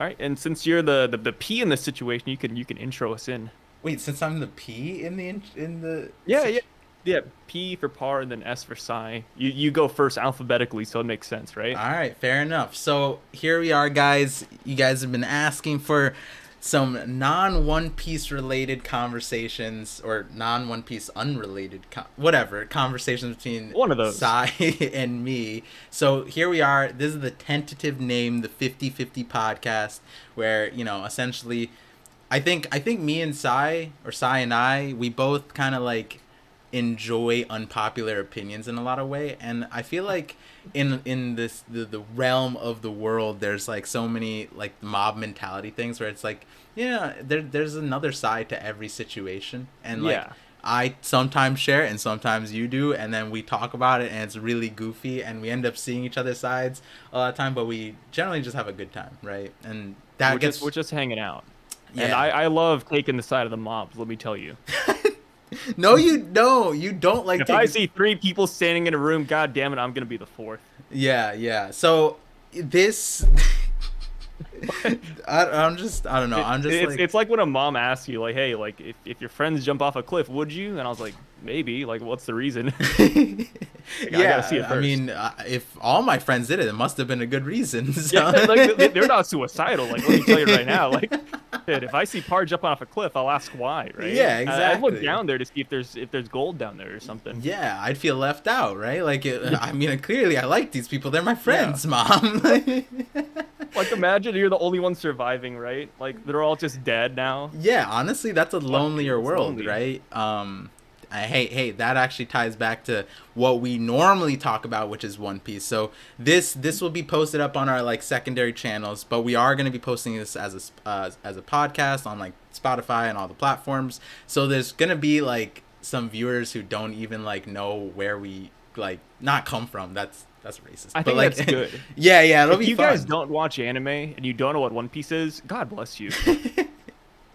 All right, and since you're the P in this situation, you can intro us in. Wait, since I'm the P in the Yeah, yeah, yeah. P for par and then S for psi. You go first alphabetically, so it makes sense, right? all right, fair enough. So here we are, guys. You guys have been asking for some non-One Piece related conversations or non-One Piece unrelated, whatever conversations between One of those. Sai and me. So here we are. This is the tentative name, the 50-50 podcast, where essentially, I think me and Sai or Sai and I, we both kind of like enjoy unpopular opinions in a lot of way, and I feel like in this the realm of the world, there's like so many like mob mentality things where it's like, yeah, there's another side to every situation, and like Yeah, I sometimes share it and sometimes you do, and then we talk about it and it's really goofy and we end up seeing each other's sides a lot of time, but we generally just have a good time, right? And that we're gets, just hanging out, and yeah. I love taking the side of the mobs. Let me tell you. No, you don't like If I taking. see three people standing in a room, god damn it, I'm gonna be the fourth. Yeah. So this, I don't know. I'm just like, It's like when a mom asks you, like, hey, like if your friends jump off a cliff, would you? And I was like, maybe. Like, what's the reason? Like, I gotta see yeah. it I first. mean, if all my friends did it, it must have been a good reason. Yeah, So. like they're not suicidal. Like, let me tell you right now. Like, dude, if I see Par jump off a cliff, I'll ask why, right? Yeah, I'd look exactly. down there to see if there's gold down there or something. Yeah, I'd feel left out, right? Like, I mean, clearly I like these people. They're my Yeah. friends, mom. Like, imagine you're the only one surviving, right? Like, they're all just dead now. Yeah, honestly, that's a Fuck, lonelier it's world, lonely. right? Hey, that actually ties back to what we normally talk about, which is One Piece. So this will be posted up on our like secondary channels, but we are going to be posting this as a podcast on like Spotify and all the platforms. So there's going to be like some viewers who don't even like know where we like not come from. That's racist, I but think like, that's good. yeah, it'll If be you guys fun. don't watch anime and you don't know what One Piece is, God bless you.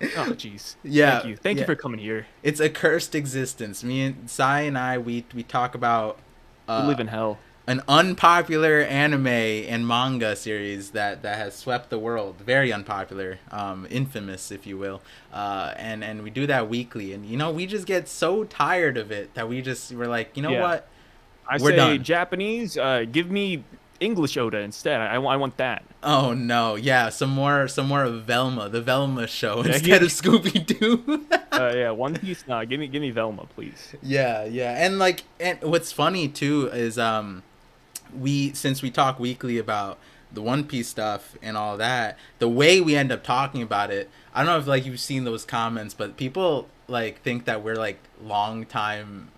Oh, jeez. Thank Yeah, you. Thank you yeah. for coming here. It's a cursed existence. Me and Sai and I, we talk about You uh, live in hell. an unpopular anime and manga series that has swept the world. Very unpopular, infamous, if you will. And we do that weekly. And we just get so tired of it that we're like, you know Yeah. what? I We're say done. Japanese, give me English Oda instead. I want that. Oh no, yeah, some more of Velma, the Velma show Yeah, instead of Scooby Doo. yeah, One Piece. Nah, give me Velma, please. Yeah, and like, and what's funny too is we since we talk weekly about the One Piece stuff and all that, the way we end up talking about it, I don't know if like you've seen those comments, but people like think that we're like long time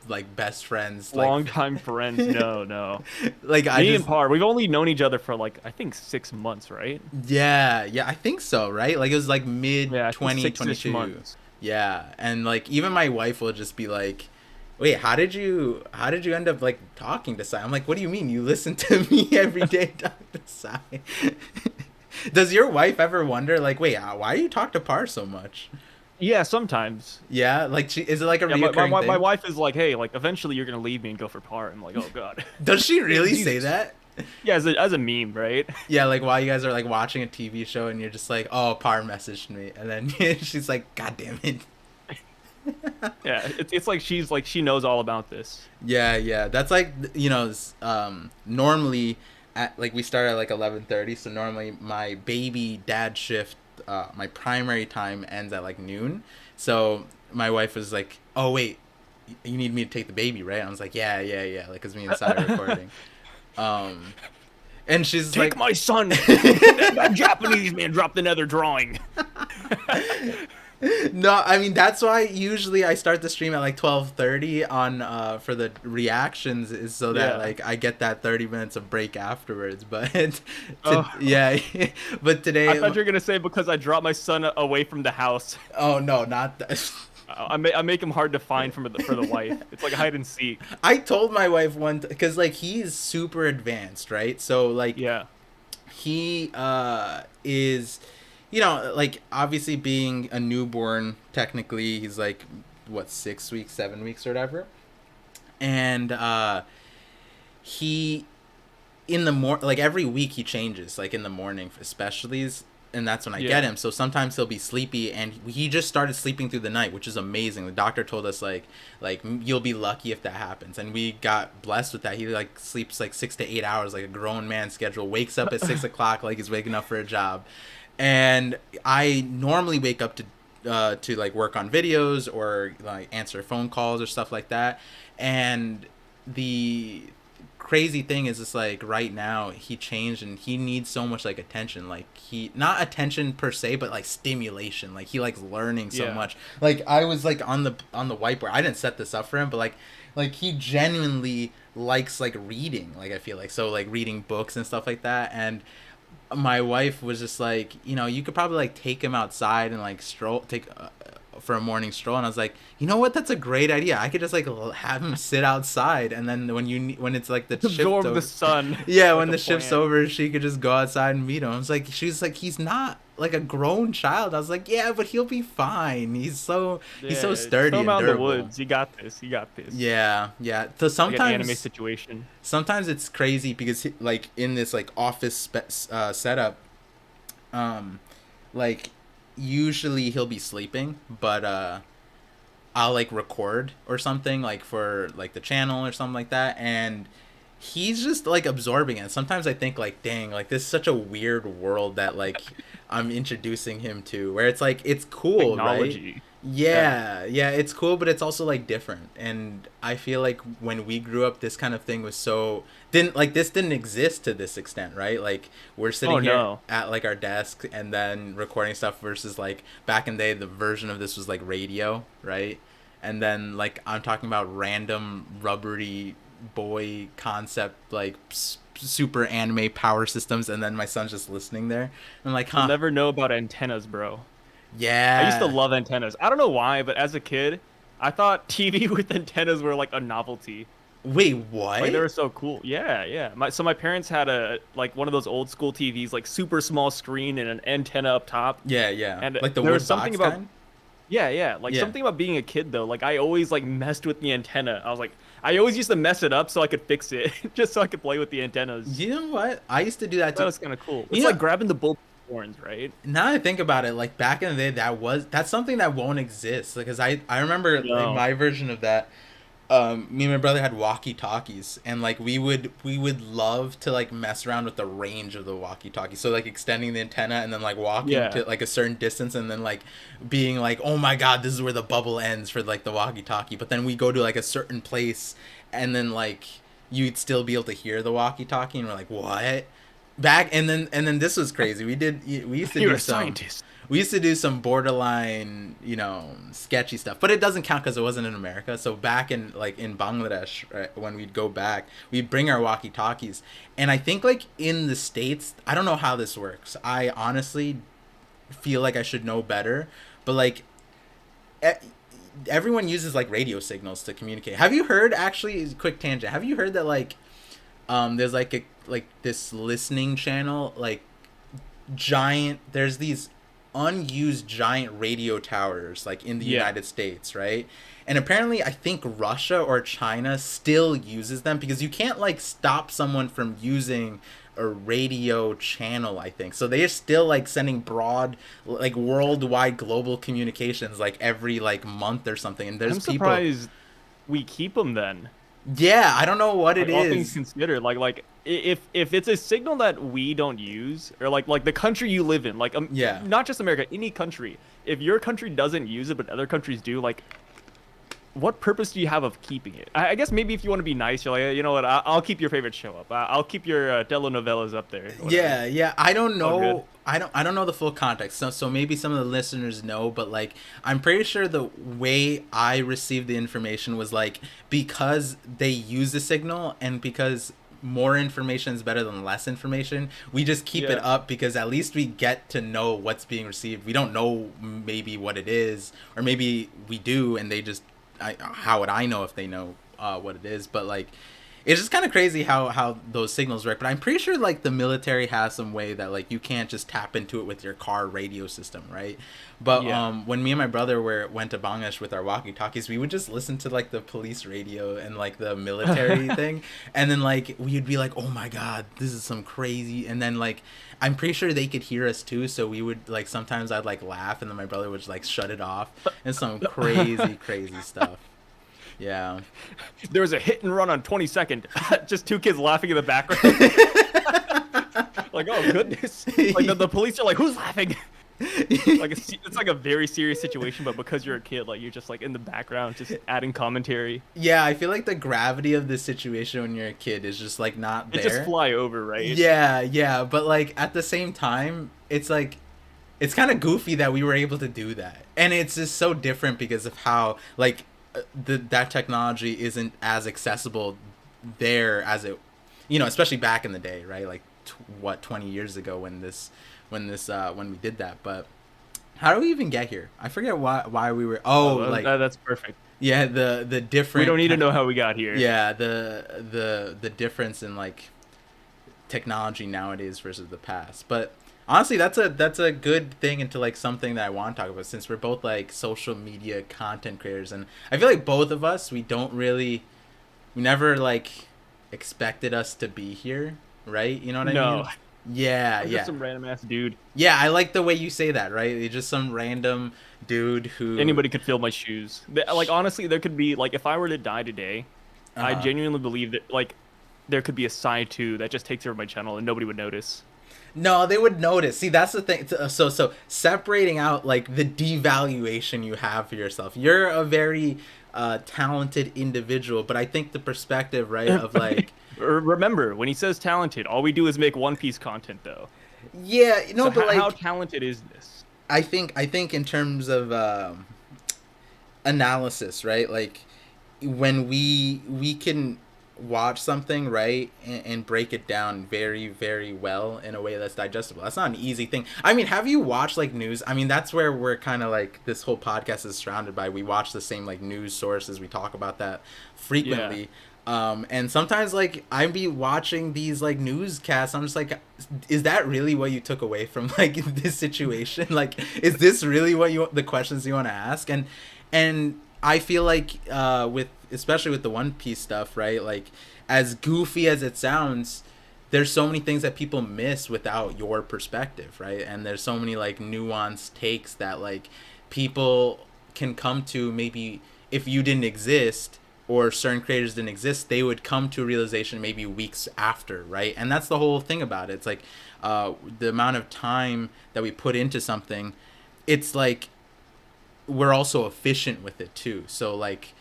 like best friends, like Longtime friends. No, no. like I Me and just Par, we've only known each other for like I think 6 months, right? yeah, I think so, right? Like it was like mid Yeah, I think 6-ish 2022. months. Yeah, and like even my wife will just be like, "Wait, how did you end up like talking to Sai?" I'm like, "What do you mean? You listen to me every day talk to Sai?" Does your wife ever wonder like, "Wait, why do you talk to Par so much?" Yeah, sometimes. Yeah, like is it like a Yeah, my, my, reoccurring my my thing? wife is like, hey, like eventually you're gonna leave me and go for Par. I'm like, oh god. Does she really say Jesus. that? Yeah, as a meme, right? Yeah, like while you guys are like watching a TV show and you're just like, "Oh, Par messaged me," and then she's like, "God damn it." Yeah, it's like she knows all about this. Yeah. That's like normally at like we start at like 11:30, so normally my baby dad shift, my primary time ends at like noon. So my wife was like, "Oh wait, you need me to take the baby, right?" I was like, "Yeah," like cuz me and Sai are recording. Um and she's Take like my son. That Japanese man dropped another drawing. no, I mean that's why usually I start the stream at like 12:30 on for the reactions, is so that Yeah. like I get that 30 minutes of break afterwards. But Oh, yeah, but I today, thought you were gonna say because I dropped my son away from the house. oh no, not that. I make him hard to find for the wife. It's like hide and seek. I told my wife because like he's super advanced, right? So like Yeah. he is, like obviously being a newborn, technically he's like what, 6 weeks, 7 weeks or whatever, and he in the like every week he changes, like in the morning especially, and that's when I get Yeah. him. So sometimes he'll be sleepy, and he just started sleeping through the night, which is amazing. The doctor told us like you'll be lucky if that happens, and we got blessed with that. He like sleeps like 6 to 8 hours, like a grown man schedule. Wakes up at 6 o'clock, like he's waking up for a job. And I normally wake up to like work on videos or like answer phone calls or stuff like that. And the crazy thing is, it's like right now he changed and he needs so much like attention, like he not attention per se, but like stimulation. Like he likes learning so Yeah. much. Like I was like on the whiteboard, I didn't set this up for him, but like he genuinely likes like reading, like I feel like, so like reading books and stuff like that. And my wife was just like, you could probably like take him outside and like take for a morning stroll. And I was like, you know what, that's a great idea. I could just like have him sit outside, and then when it's like the shift Absorb over, the sun. yeah, like when a the shift's plant. over, she could just go outside and meet him. I was like, she's like, he's not like a grown child. I was like, yeah, but he'll be fine. He's so Yeah, just sturdy throw him and out in the durable. woods. You got this. You got this. Yeah, yeah. So Like an anime sometimes situation. it's crazy because like in this like office setup, like usually he'll be sleeping, but I'll like record or something like for like the channel or something like that, and he's just like absorbing it. Sometimes I think like, dang, like this is such a weird world that like I'm introducing him to, where it's like it's cool, right? Technology. Yeah. Yeah, it's cool, but it's also like different. And I feel like when we grew up, this kind of thing was so didn't exist to this extent, right? Like we're Oh sitting here no. at like our desk and then recording stuff, versus like back in the day, the version of this was like radio, right? And then like I'm talking about random rubbery boy concept, like super anime power systems, and then my son's just listening there. I'm like, You'll huh? never know about antennas, bro. I used to Yeah. love antennas. I don't know why, but as a kid, I thought TV with antennas were like a novelty. Wait, Like they what? were so cool. Yeah, yeah. My parents had a like one of those old school TVs, like super small screen and an antenna up top. Yeah, yeah. And Like the there was wood something box about kind? yeah, yeah, like Yeah. something about being a kid though. Like I always like messed with the antenna. I was like I always used to mess it up so I could fix it, just so I could play with the antennas. You know what? I used to do that That too. was kind of cool. You It's know, like grabbing the bull horns, right? now I think about it, like back in the day, that's something that won't exist. Because I remember like No. my version of that. Me and my brother had walkie talkies, and like we would love to like mess around with the range of the walkie talkie. So like extending the antenna and then like walking Yeah. to like a certain distance, and then like being like, oh my god, this is where the bubble ends for like the walkie talkie. But then we go to like a certain place, and then like you'd still be able to hear the walkie talkie, and we're like, what? Back and then this was crazy. We used to You're do a some scientist. borderline, sketchy stuff, but it doesn't count because it wasn't in America. So back in like in Bangladesh, right, when we'd go back, we'd bring our walkie talkies, and I think like in the States, I don't know how this works. I honestly feel like I should know better, but like e- everyone uses like radio signals to communicate. Have you heard, actually, quick tangent? Have you heard that like there's like this listening channel, like giant, there's these unused giant radio towers like in the Yeah. United States, right? And apparently I think Russia or China still uses them, because you can't like stop someone from using a radio channel, I think. So they're still like sending broad, like worldwide global communications like every like month or something. And there's I'm people, surprised we keep them then. yeah, I don't know what it Like all things is. considered, if it's a signal that we don't use, or like the country you live in, like Yeah. not just America, any country, if your country doesn't use it but other countries do, like what purpose do you have of keeping it? I guess maybe if you want to be nice, you're like, you know what, I'll keep your favorite show up. I'll keep your telenovelas up there. Whatever. Yeah, yeah. I don't All good. know. I don't know the full context. So maybe some of the listeners know, but like I'm pretty sure the way I received the information was like, because they use the signal, and because more information is better than less information, we just keep it Yeah. up, because at least we get to know what's being received. We don't know maybe what it is, or maybe we do, and they just how would I know if they know what it is? But like it's just kind of crazy how those signals work. But I'm pretty sure like the military has some way that like you can't just tap into it with your car radio system, right? But Yeah. when me and my brother went to Bangladesh with our walkie talkies, we would just listen to like the police radio and like the military thing, and then like we'd be like, oh my god, this is some crazy. And then like I'm pretty sure they could hear us too, so we would like sometimes I'd like laugh, and then my brother would like shut it off, and some crazy stuff. Yeah. There was a hit and run on 22nd. Just two kids laughing in the background. Like, oh goodness. Like the police are like, who's laughing? Like it's like a very serious situation, but because you're a kid, like you're just like in the background, just adding commentary. Yeah, I feel like the gravity of this situation when you're a kid is just like not there. It just fly over, right? Yeah, but like at the same time, it's like it's kind of goofy that we were able to do that, and it's just so different because of how like that technology isn't as accessible there as it, especially back in the day, right? Like 20 years ago when we did that. But how do we even get here? I forget why we were. Like that's perfect. Yeah, the different. We don't need to know how we got here. Yeah, the difference in like technology nowadays versus the past. But honestly, that's a good thing into like something that I want to talk about, since we're both like social media content creators, and I feel like both of us we never like expected us to be here, right? You know what I mean? No. Yeah, I'm just some random ass dude. Yeah, I like the way you say that, right? You're just some random dude who anybody could fill my shoes. Like honestly, there could be like if I were to die today, I genuinely believe that like there could be a side 2 that just takes over my channel and nobody would notice. No, they would notice. See, that's the thing. So separating out like the devaluation you have for yourself. You're a very talented individual, but I think the perspective, right, of like remember when he says talented, all we do is make One Piece content though. Yeah, no, so but like how talented is this? I think in terms of analysis, right? Like when we can watch something, right, and break it down very, very well in a way that's digestible. That's not an easy thing. I mean, have you watched like news? I mean, that's where we're kind of like this whole podcast is surrounded by. We watch the same like news sources. We talk about that frequently. Yeah. And sometimes like I'd be watching these like newscasts, I'm just like, is that really what you took away from like this situation? Like, is this really what the questions you want to ask? And I feel like especially with the One Piece stuff, right? Like, as goofy as it sounds, there's so many things that people miss without your perspective, right? And there's so many like nuanced takes that like people can come to. Maybe if you didn't exist or certain creators didn't exist, they would come to a realization maybe weeks after, right? And that's the whole thing about it. It's like the amount of time that we put into something, it's like we're also efficient with it too. So like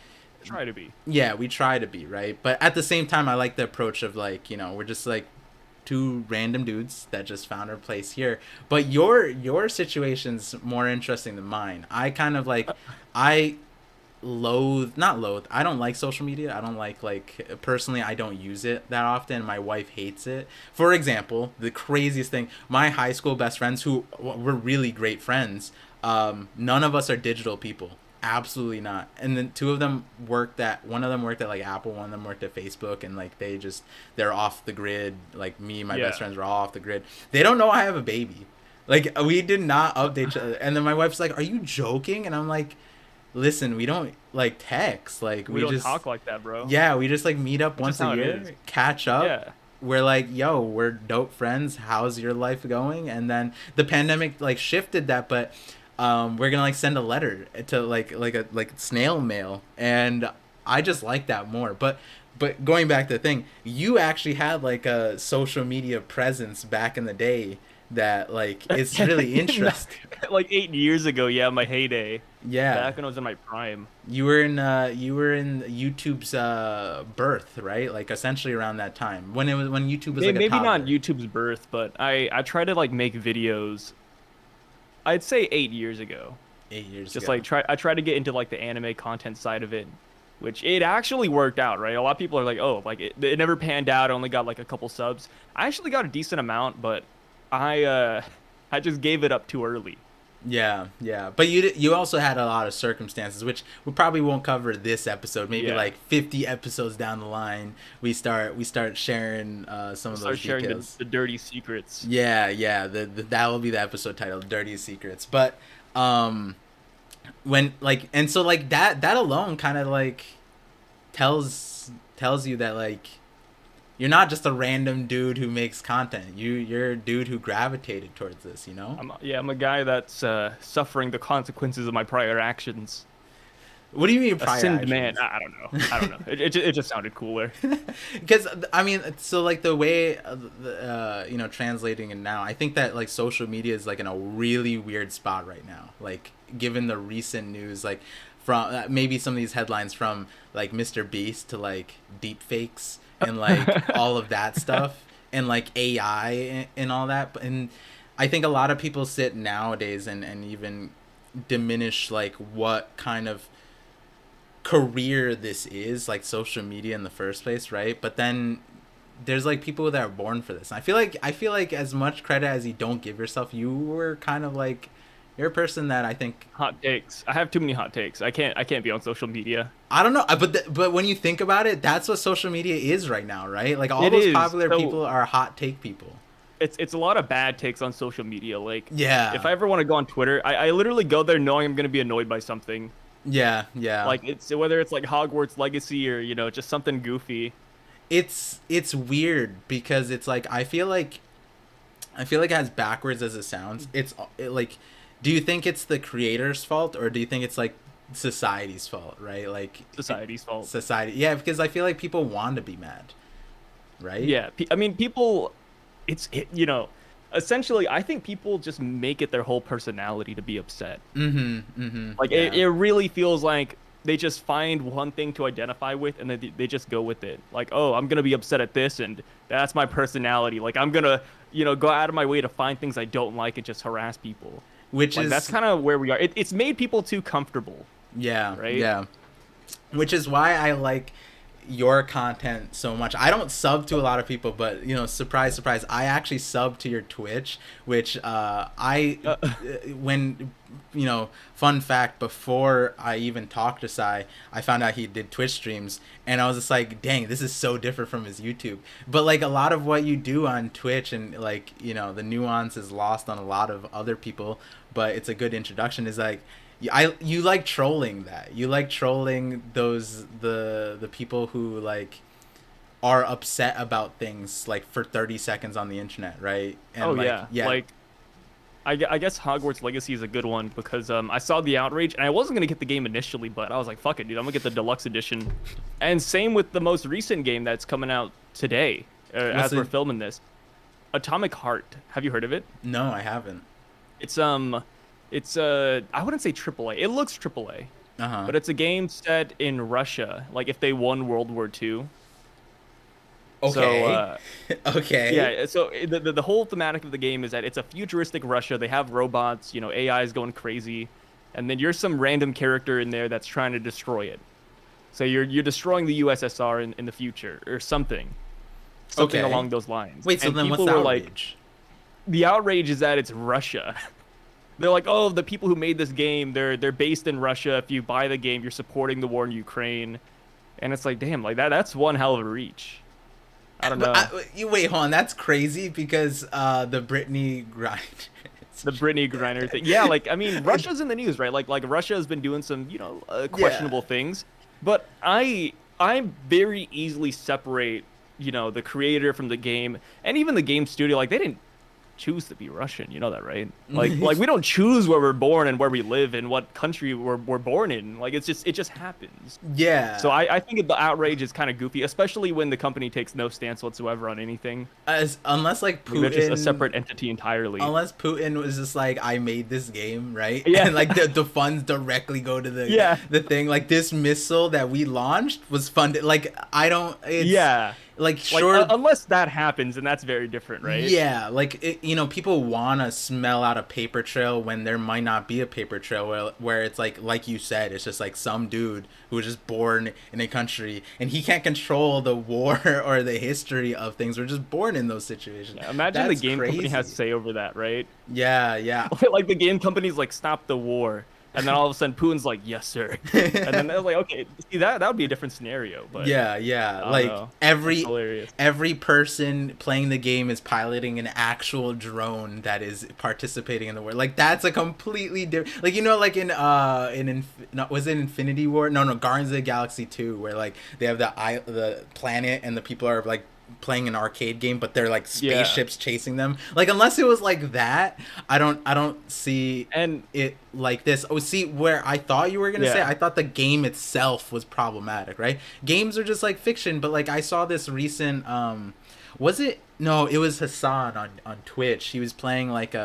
try to be. Yeah, we try to be, right? But at the same time, I like the approach of like, we're just like two random dudes that just found our place here. But your situation's more interesting than mine. I kind of like I don't like social media. I don't like personally, I don't use it that often. My wife hates it. For example, the craziest thing, my high school best friends who were really great friends, none of us are digital people. Absolutely not. And then one of them worked at like Apple, one of them worked at Facebook, and like they're off the grid. Like me and my best friends were all off the grid. They don't know I have a baby. Like we did not update each other. And then my wife's like, "Are you joking?" And I'm like, "Listen, we don't like text. Like we don't talk like that, bro. Yeah, we just like meet up once a year, catch up. Yeah. We're like, yo, we're dope friends. How's your life going?" And then the pandemic like shifted that, but we're gonna like send a letter to like snail mail, and I just like that more. But going back to the thing, you actually had like a social media presence back in the day that like it's really interesting. Like 8 years ago, yeah, my heyday. Yeah, back when I was in my prime. You were in YouTube's birth, right? Like essentially around that time when YouTube was like maybe a toddler. Not YouTube's birth, but I tried to like make videos. I'd say 8 years ago. 8 years just ago. Like I tried to get into like the anime content side of it, which it actually worked out, right? A lot of people are like, oh, like it never panned out. I only got like a couple subs. I actually got a decent amount, but I just gave it up too early. Yeah, yeah, but you also had a lot of circumstances, which we probably won't cover this episode. Maybe Yeah. like 50 episodes down the line, we start sharing some We'll of start those sharing details. the dirty secrets. Yeah, yeah, that will be the episode title, "Dirty Secrets." But um, when like and so like that alone kind of like tells you that like you're not just a random dude who makes content. You're a dude who gravitated towards this, you know? I'm a guy that's suffering the consequences of my prior actions. What do you mean A prior sinned man. actions? I don't know. I don't know. It just sounded cooler. Because I mean, so like the way translating it now, I think that like social media is like in a really weird spot right now. Like given the recent news, like from maybe some of these headlines from like MrBeast to like deep fakes and like all of that stuff and like AI and all that. And I think a lot of people sit nowadays and even diminish like what kind of career this is, like social media in the first place, right? But then there's like people that are born for this. And I feel like as much credit as you don't give yourself, you were kind of like you're a person that I think Hot takes. I have too many hot takes. I can't be on social media. I don't know, but when you think about it, that's what social media is right now, right? Like all It those is. popular So people are hot take people. it's a lot of bad takes on social media. Like if Yeah, I ever want to go on Twitter, I literally go there knowing I'm gonna be annoyed by something. yeah, yeah. Like it's whether it's like Hogwarts Legacy or just something goofy. It's weird because it's like I feel like it has backwards as it sounds. Like, do you think it's the creator's fault or do you think it's like society's fault, right? Like Society's fault. society, yeah, because I feel like people want to be mad, right? Yeah, I mean, people, essentially, I think people just make it their whole personality to be upset. Like, Yeah. it really feels like they just find one thing to identify with and then they just go with it. Like, oh, I'm going to be upset at this and that's my personality. Like, I'm going to, go out of my way to find things I don't like and just harass people. Which Like, is that's kind of where we are. It's made people too comfortable, yeah, right? yeah. Which is why I like your content so much. I don't sub to a lot of people, but surprise, surprise, I actually sub to your Twitch, which when fun fact, before I even talked to Sai, I found out he did Twitch streams, and I was just like, dang, this is so different from his YouTube. But like a lot of what you do on Twitch and like the nuance is lost on a lot of other people, but it's a good introduction. Is like you like trolling that. You like trolling those the people who like are upset about things like for 30 seconds on the internet, right? And Oh, like yeah. Like, I guess Hogwarts Legacy is a good one because I saw the outrage and I wasn't gonna get the game initially, but I was like, fuck it, dude, I'm gonna get the deluxe edition. And same with the most recent game that's coming out today, as we're filming this, Atomic Heart. Have you heard of it? No, I haven't. It's I wouldn't say AAA. It looks AAA, Uh-huh. but it's a game set in Russia, like if they won World War II. Okay. So, Okay. yeah, so the whole thematic of the game is that it's a futuristic Russia. They have robots, AI is going crazy, and then you're some random character in there that's trying to destroy it. So you're destroying the USSR in the future or something Okay. along those lines. Wait, so And then what's people the were like, outrage? the outrage is that it's Russia. They're like, oh, the people who made this game, they're based in Russia. If you buy the game, you're supporting the war in Ukraine, and it's like, damn, like that's one hell of a reach. I don't know. Wait, hold on. That's crazy because the Britney grind. The Britney Griner thing. Yeah, like I mean, Russia's in the news, right? Like Russia has been doing some, questionable things. But I very easily separate, the creator from the game and even the game studio. Like they didn't choose to be Russian, you know that, right? Like we don't choose where we're born and where we live and what country we're born in. Like it just happens. Yeah. So I think the outrage is kind of goofy, especially when the company takes no stance whatsoever on anything. Unless like They're just a Putin, separate entity entirely. unless Putin was just like, I made this game, right? Yeah. And like the funds directly go to Yeah. the thing. Like this missile that we launched was funded. Like I don't. It's, Yeah. like Like sure. unless that happens, and that's very different, right? Yeah, like people want to smell out a paper trail when there might not be a paper trail. Where it's like you said, it's just like some dude who was just born in a country and he can't control the war or the history of things. We're just born in those situations. Yeah, imagine the That's game company has crazy. say over that, right? Yeah, yeah. Like the game company's like, stop the war, and then all of a sudden Putin's like, yes, sir, and then they're like, okay, see that would be a different scenario, but Yeah, yeah. I don't Like know. That's hilarious. every person playing the game is piloting an actual drone that is participating in the war. Like that's a completely different. Like like no, was it Infinity War? No, no, Guardians of the Galaxy 2, where like they have the planet and the people are like playing an arcade game, but they're like Yeah, spaceships chasing them. Like unless it was like that, I don't see and it like this. Oh, see where I thought you were gonna say. yeah. I thought the game itself was problematic, right? Games are just like fiction, but like I saw this recent. Was it? No, it was Hassan on Twitch. He was playing like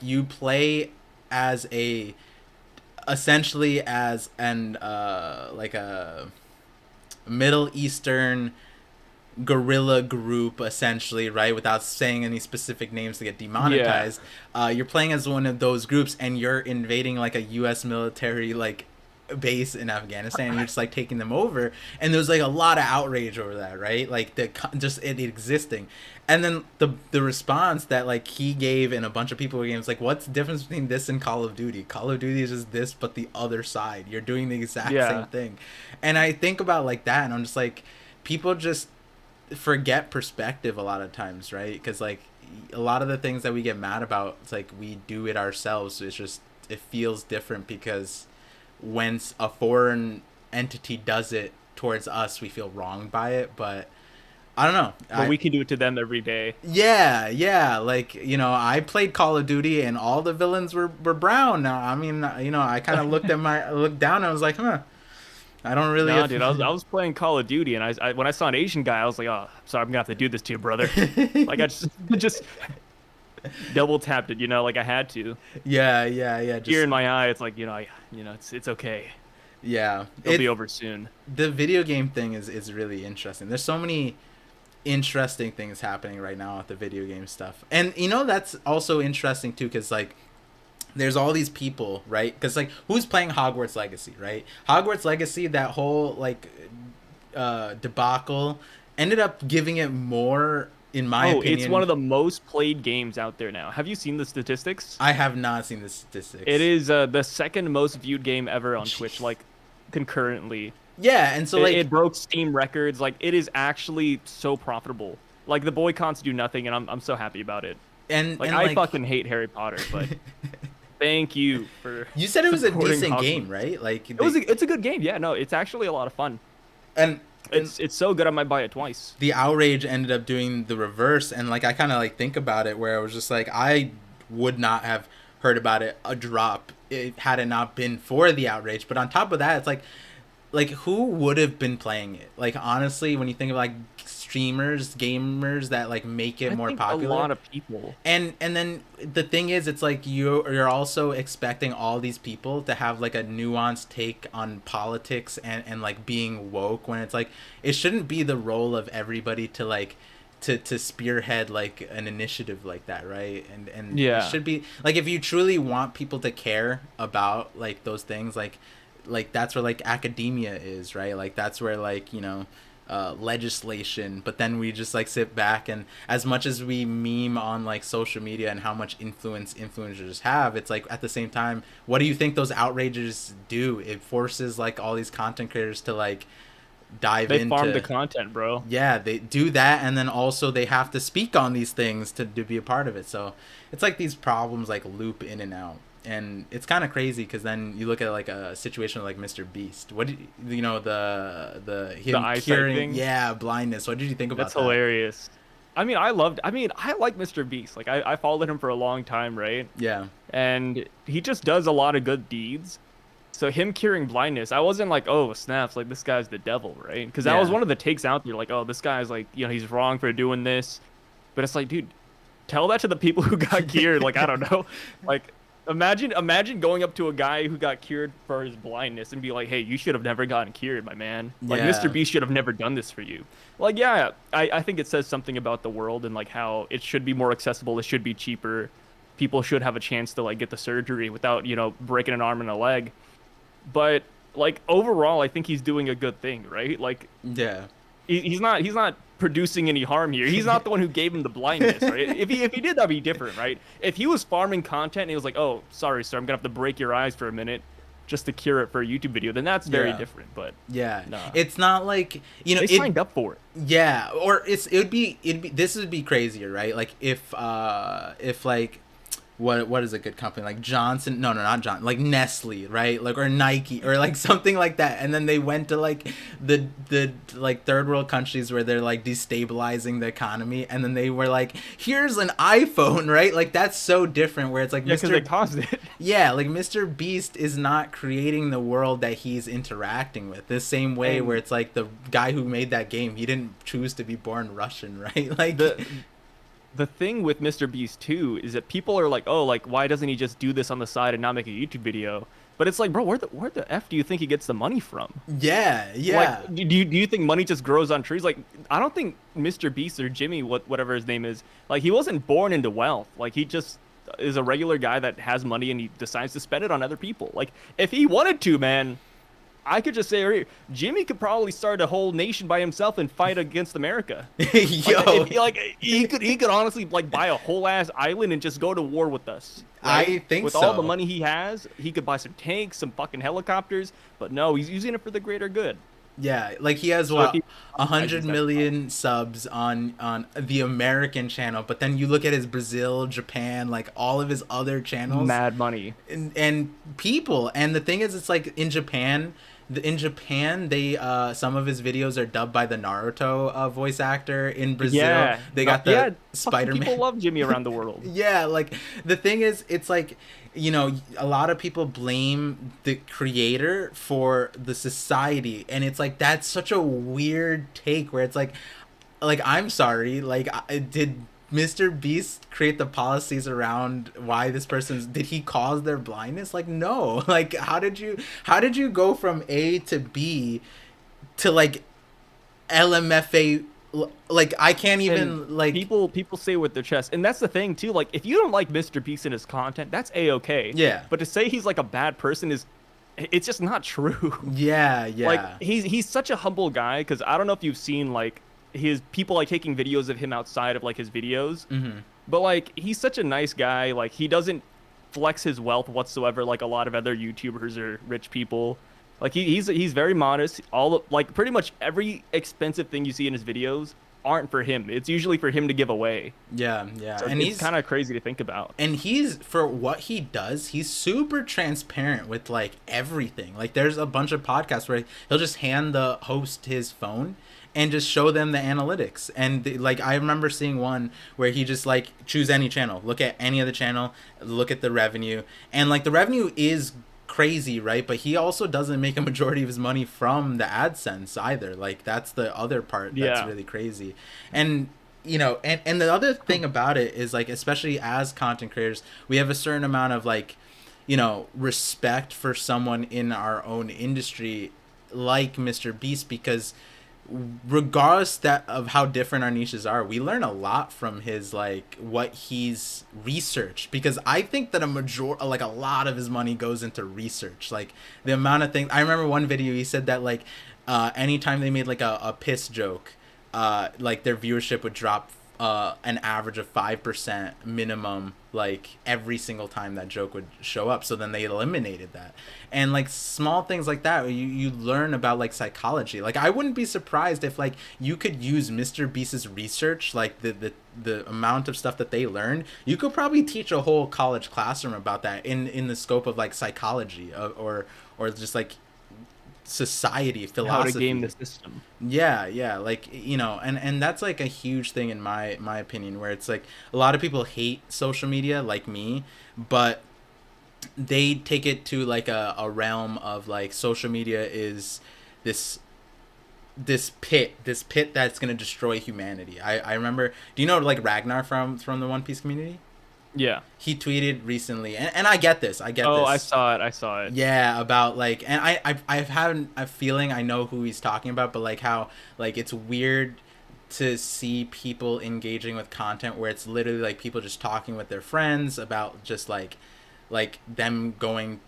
you play as a essentially as an like a Middle Eastern guerrilla group, essentially, right, without saying any specific names to get Yeah, demonetized. You're playing as one of those groups and you're invading like a US military like base in Afghanistan, and you're just like taking them over, and there's like a lot of outrage over that, right, like just it existing. And then the response that like he gave in a bunch of people games, like, what's the difference between this and Call of Duty? Call of Duty is just this but the other side. You're doing the exact same yeah. thing. And I think about like that, and I'm just like, people just forget perspective a lot of times, right? Because like a lot of the things that we get mad about, it's like we do it ourselves. It's just it feels different because when a foreign entity does it towards us, we feel wronged by it. But I don't know. But we can do it to them every day. Yeah, yeah. Like I played Call of Duty, and all the villains were brown. Now, I mean, I kind of looked down, and I was like, huh. I don't really. No, dude, I was playing Call of Duty, and I when I saw an Asian guy, I was like, oh, sorry, I'm gonna have to do this to you, brother. Like I just double tapped it, like I had to. Yeah, yeah, yeah. Tear Just in my eye, it's like, it's okay. yeah. It'll be over soon. The video game thing is really interesting. There's so many interesting things happening right now with the video game stuff, and that's also interesting too, because like there's all these people, right? Because like who's playing Hogwarts Legacy, right? Hogwarts Legacy, that whole like debacle ended up giving it more, in my Oh, it's one opinion. of the most played games out there now. Have you seen the statistics? I have not seen the It statistics. is the second most viewed game ever on Twitch, Jeez. like concurrently. Yeah, and so It like broke Steam records. Like it is actually so profitable. Like the boycotts do nothing, and I'm so happy about it. Like and I like fucking hate Harry Potter, but thank you for you said it was a supporting decent Hogwarts. game, right? Like It's a good game. Yeah, no, it's actually a lot of fun. and and It's so good I might buy it twice. the outrage ended up doing the reverse, and like I kind of like think about it, where I was just like, I would not have heard about it a drop had it not been for the outrage. But on top of that, it's like who would have been playing it? Like honestly, when you think of like streamers, gamers that like make it I more think a popular. lot of people. And then the thing is, it's like you're also expecting all these people to have like a nuanced take on politics and like being woke, when it's like it shouldn't be the role of everybody to like to spearhead like an initiative like that, right? And it Yeah. should be like, if you truly want people to care about like those things, like that's where like academia is, right? Like that's where like legislation. But then we just like sit back, and as much as we meme on like social media and how much influence influencers have, it's like at the same time, what do you think those outrages do? It forces like all these content creators to like dive They farm the into, content, bro. yeah, they do that, and then also they have to speak on these things to be a part of it. So it's like these problems like loop in and out, and it's kind of crazy because then you look at like a situation like MrBeast. What did the The him eyesight curing, thing. yeah, blindness? What did you think about That's that? hilarious. I like MrBeast. Like I followed him for a long time, right? Yeah, And he just does a lot of good deeds. So him curing blindness, I wasn't like, oh snaps, like this guy's the devil, right? Because that was yeah, one of the takes out there, like, oh, this guy's like, he's wrong for doing this. But it's like, dude, tell that to the people who got cured. Like I don't know, like Imagine going up to a guy who got cured for his blindness and be like, "Hey, you should have never gotten cured, my man. Like, Mr. Yeah. Beast should have never done this for you." Like, yeah, I think it says something about the world and like how it should be more accessible. It should be cheaper. People should have a chance to like get the surgery without, breaking an arm and a leg. But like overall, I think he's doing a good thing, right? Like, Yeah. he's not producing any harm here. He's not the one who gave him the blindness, right? If he did, that'd be different, right? If he was farming content and he was like, "Oh, sorry, sir, I'm gonna have to break your eyes for a minute just to cure it for a YouTube video," then that's very Yeah. different. But Yeah. nah, It's not like, they signed up for it. yeah, or it'd be this would be crazier, right? Like if like what is a good company like Johnson, no, not John, like Nestle, right? Like, or Nike, or like something like that, and then they went to like the like third world countries where they're like destabilizing the economy, and then they were like, here's an iPhone, right? Like, that's so different, where it's like Yeah, because they caused it. yeah, like Mr. Beast is not creating the world that he's interacting with. The same way And where it's like the guy who made that game, he didn't choose to be born Russian, right? Like, the thing with Mr. Beast too is that people are like, "Oh, like why doesn't he just do this on the side and not make a YouTube video?" But it's like, bro, where the f do you think he gets the money from? yeah, yeah. Like, do you think money just grows on trees? Like, I don't think Mr. Beast or Jimmy, whatever his name is, like he wasn't born into wealth. Like, he just is a regular guy that has money and he decides to spend it on other people. Like, if he wanted to, man, I could just say right here, Jimmy could probably start a whole nation by himself and fight against America. Yo, Like he could honestly like buy a whole ass island and just go to war with us. Right? I think with so. all the money he has, he could buy some tanks, some fucking helicopters. But no, he's using it for the greater good. Yeah, like he has So what if he 100 monetizes that- million subs on the American channel, but then you look at his Brazil, Japan, like all of his other channels, mad money. and people. And the thing is, it's like in Japan. In Japan, they some of his videos are dubbed by the Naruto voice actor. In Brazil, Yeah, they got the yeah, fucking Spider-Man. People love Jimmy around the world. Yeah, like the thing is, it's like, a lot of people blame the creator for the society, and it's like that's such a weird take where it's like I'm sorry, like did Mr. Beast create the policies around why this person's, did he cause their blindness? Like, no. Like, how did you go from A to B to like LMFA? Like, I can't even And like people say with their chest, and that's the thing too. Like, if you don't like Mr. Beast and his content, that's a-okay. Yeah. But to say he's like a bad person it's just not true. yeah. Like, he's such a humble guy, because I don't know if you've seen like his people like taking videos of him outside of like his videos. Mm-hmm. But like, he's such a nice guy. Like, he doesn't flex his wealth whatsoever like a lot of other YouTubers or rich people. Like, he's very modest. Like pretty much every expensive thing you see in his videos aren't for him. It's usually for him to give away. Yeah. So And it's he's kind of crazy to think about. and he's, for what he does, he's super transparent with like everything. Like, there's a bunch of podcasts where he'll just hand the host his phone and just show them the analytics. And like, I remember seeing one where he just like, choose any channel, look at any other channel, look at the revenue, and like the revenue is crazy, right? But he also doesn't make a majority of his money from the AdSense either. Like, that's the other part that's Yeah. really crazy. And and the other thing about it is, like, especially as content creators, we have a certain amount of like, respect for someone in our own industry like Mr. Beast, because regardless of how different our niches are, we learn a lot from his, like, what he's researched, because I think that a lot of his money goes into research. Like, the amount of things, I remember one video he said that like anytime they made like a piss joke, like their viewership would drop an average of 5% minimum, like every single time that joke would show up. So then they eliminated that. And like small things like that, you learn about like psychology. Like, I wouldn't be surprised if like you could use Mr. Beast's research, like the amount of stuff that they learned, you could probably teach a whole college classroom about that in the scope of like psychology, or just like society, philosophy, How to game the system. yeah, like, and that's like a huge thing in my opinion, where it's like a lot of people hate social media like me, but they take it to like a realm of like social media is this pit that's gonna destroy humanity. I remember, do you know like Ragnar from the One Piece community? Yeah. He tweeted recently, and I get this. I get Oh, I this. saw it. I saw it. Yeah, about like, and I've had a feeling I know who he's talking about, but like how like it's weird to see people engaging with content where it's literally like people just talking with their friends about just like them going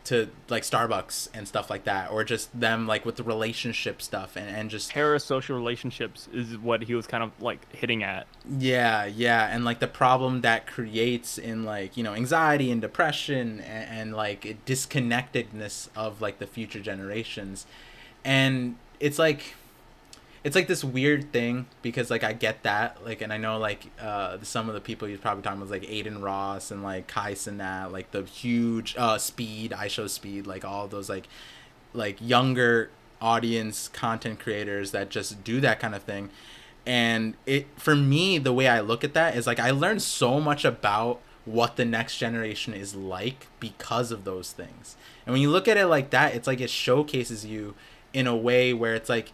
to like Starbucks and stuff like that, or just them like with the relationship stuff and just Parasocial relationships is what he was kind of like hitting at. yeah, and like the problem that creates in like, you know, anxiety and depression and like disconnectedness of like the future generations. And it's like this weird thing because like I get that, like, and I know like some of the people you're probably talking about is like Aiden Ross and like Kai Cenat, like the huge Speed, I Show Speed, like all those like younger audience content creators that just do that kind of thing. And it, for me, the way I look at that is like I learned so much about what the next generation is like because of those things. And when you look at it like that, it's like it showcases you in a way where it's like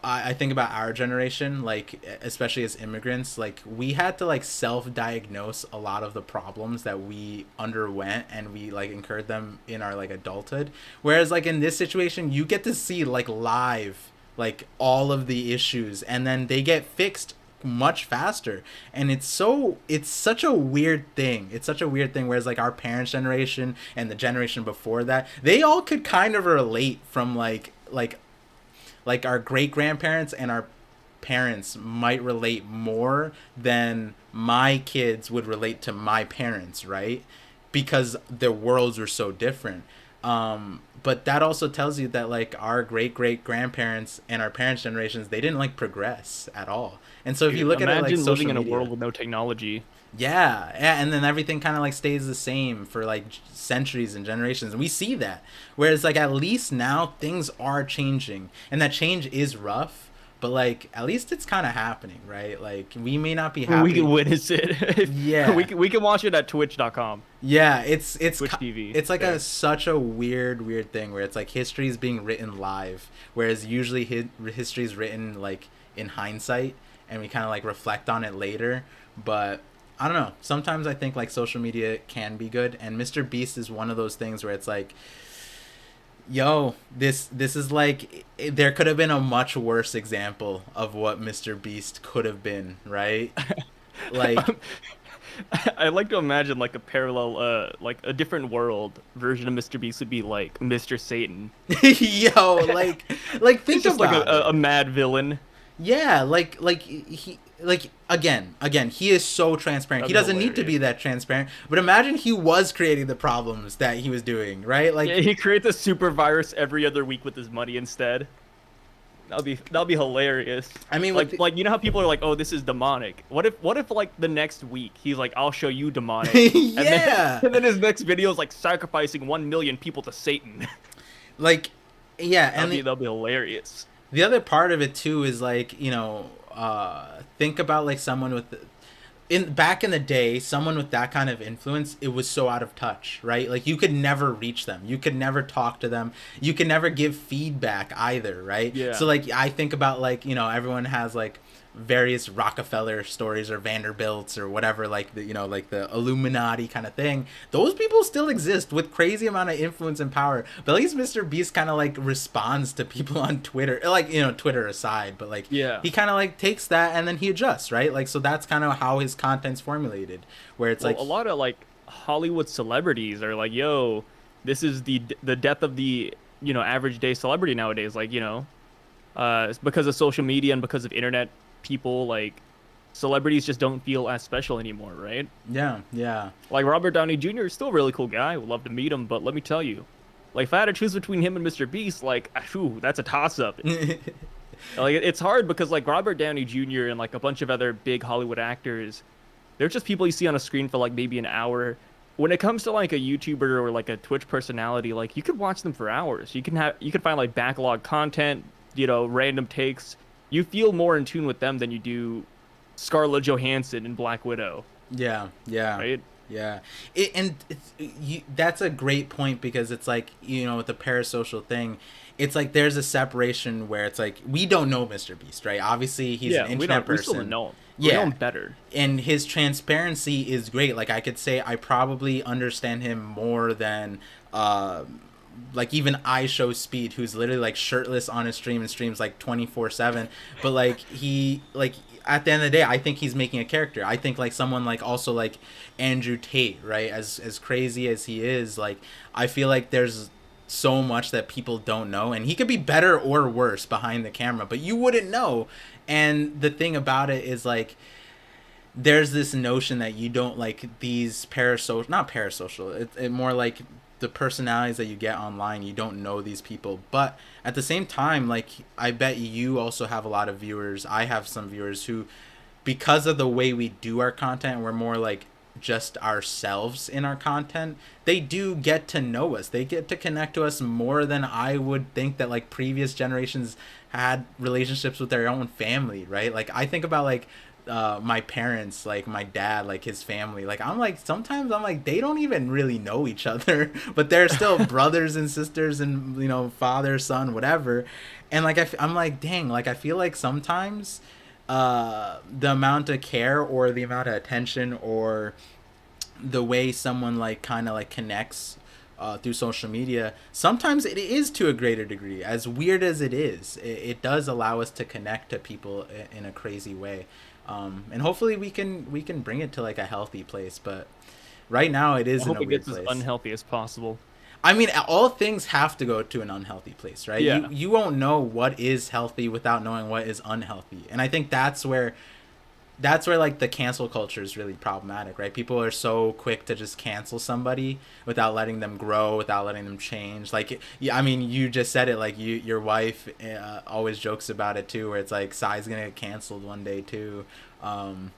I think about our generation, like especially as immigrants, like we had to like self-diagnose a lot of the problems that we underwent and we like incurred them in our like adulthood. Whereas like in this situation, you get to see like live like all of the issues and then they get fixed much faster. And it's such a weird thing. It's such a weird thing, whereas like our parents' generation and the generation before that, they all could kind of relate from like our great grandparents and our parents might relate more than my kids would relate to my parents, right? Because their worlds are so different. But that also tells you that like our great grandparents and our parents' generations, they didn't like progress at all. And so if you Dude, look at it like imagine living social in a media, world with no technology. yeah, and then everything kind of like stays the same for like centuries and generations, and we see that. Whereas like at least now things are changing, and that change is rough, but like at least it's kind of happening, right? Like we may not be We can happy. witness it. Yeah, We can watch it at twitch.com. yeah, Twitch TV. it's like Yeah. a such a weird thing where it's like history is being written live, whereas usually history is written like in hindsight, and we kind of like reflect on it later, but. I don't know. Sometimes I think like social media can be good, and MrBeast is one of those things where it's like, yo, this is like there could have been a much worse example of what MrBeast could have been, right? Like, I like to imagine like a parallel, like a different world version of Mr. Beast would be like Mr. Satan. yo, like He's think just like about it. a mad villain. Yeah, like he like again he is so transparent. He That'd be doesn't need to be hilarious. that transparent. But imagine he was creating the problems that he was doing, right? Yeah, Like he creates a super virus every other week with his money instead. That'll be hilarious. I mean, with Like you know how people are like, "Oh, this is demonic." What if like the next week he's like, "I'll show you demonic," and then yeah, and then his next video is like sacrificing 1 million people to Satan. like yeah, and That'll be hilarious. the other part of it too is like, you know, think about like someone with in back in the day, someone with that kind of influence, it was so out of touch, right? Like you could never reach them, you could never talk to them, you could never give feedback either, right? Yeah. So like I think about like, you know, everyone has like various Rockefeller stories or Vanderbilts or whatever, like the, you know, like the Illuminati kind of thing. Those people still exist with crazy amount of influence and power, but at least MrBeast kind of like responds to people on Twitter, like, you know, Twitter aside, but like Yeah. he kind of like takes that and then he adjusts, right? Like, so that's kind of how his content's formulated, where it's Well, like a lot of like Hollywood celebrities are like, "Yo, this is the death of the average day celebrity nowadays." Like it's because of social media and because of internet, people like celebrities just don't feel as special anymore, right? yeah Like Robert Downey Jr. is still a really cool guy. Would love to meet him, but let me tell you, like if I had to choose between him and Mr. Beast, like, phew, that's a toss up. Like it's hard because like Robert Downey Jr. and like a bunch of other big Hollywood actors, they're just people you see on a screen for like maybe an hour. When it comes to like a YouTuber or like a Twitch personality, like you could watch them for hours. You can find like backlog content, random takes. You feel more in tune with them than you do Scarlett Johansson in Black Widow, yeah right? Yeah, that's a great point because it's like, with the parasocial thing, it's like there's a separation where it's like we don't know Mr. Beast, right? Obviously, he's an Yeah, internet we still don't person. know him. We know him Yeah, better. and his transparency is great. Like I could say, I probably understand him more than like even I Show Speed, who's literally like shirtless on his stream and streams like 24/7. But like he like at the end of the day, I think he's making a character. I think like someone like also like Andrew Tate, right? As crazy as he is, like I feel like there's so much that people don't know, and he could be better or worse behind the camera, but you wouldn't know. And the thing about it is like there's this notion that you don't like these parasocial, not parasocial, it more like the personalities that you get online, you don't know these people. But at the same time, like I bet you also have a lot of viewers, I have some viewers who, because of the way we do our content, we're more like just ourselves in our content, they do get to know us, they get to connect to us more than I would think that like previous generations had relationships with their own family, right? Like I think about like my parents, like my dad, like his family, like I'm like sometimes I'm like they don't even really know each other but they're still brothers and sisters and father son whatever. And like I'm like dang, like I feel like sometimes the amount of care or the amount of attention or the way someone like kind of like connects through social media, sometimes it is to a greater degree. As weird as it is, it does allow us to connect to people in a crazy way, and hopefully we can bring it to like a healthy place. But right now it I is in hope a it weird gets as place. unhealthy as possible. I mean, all things have to go to an unhealthy place, right? You Yeah. you won't know what is healthy without knowing what is unhealthy, and I think that's where like the cancel culture is really problematic, right? People are so quick to just cancel somebody without letting them grow, without letting them change. Like, yeah, I mean, you just said it. Like, your wife always jokes about it too, where it's like Psy's gonna get canceled one day too. Um,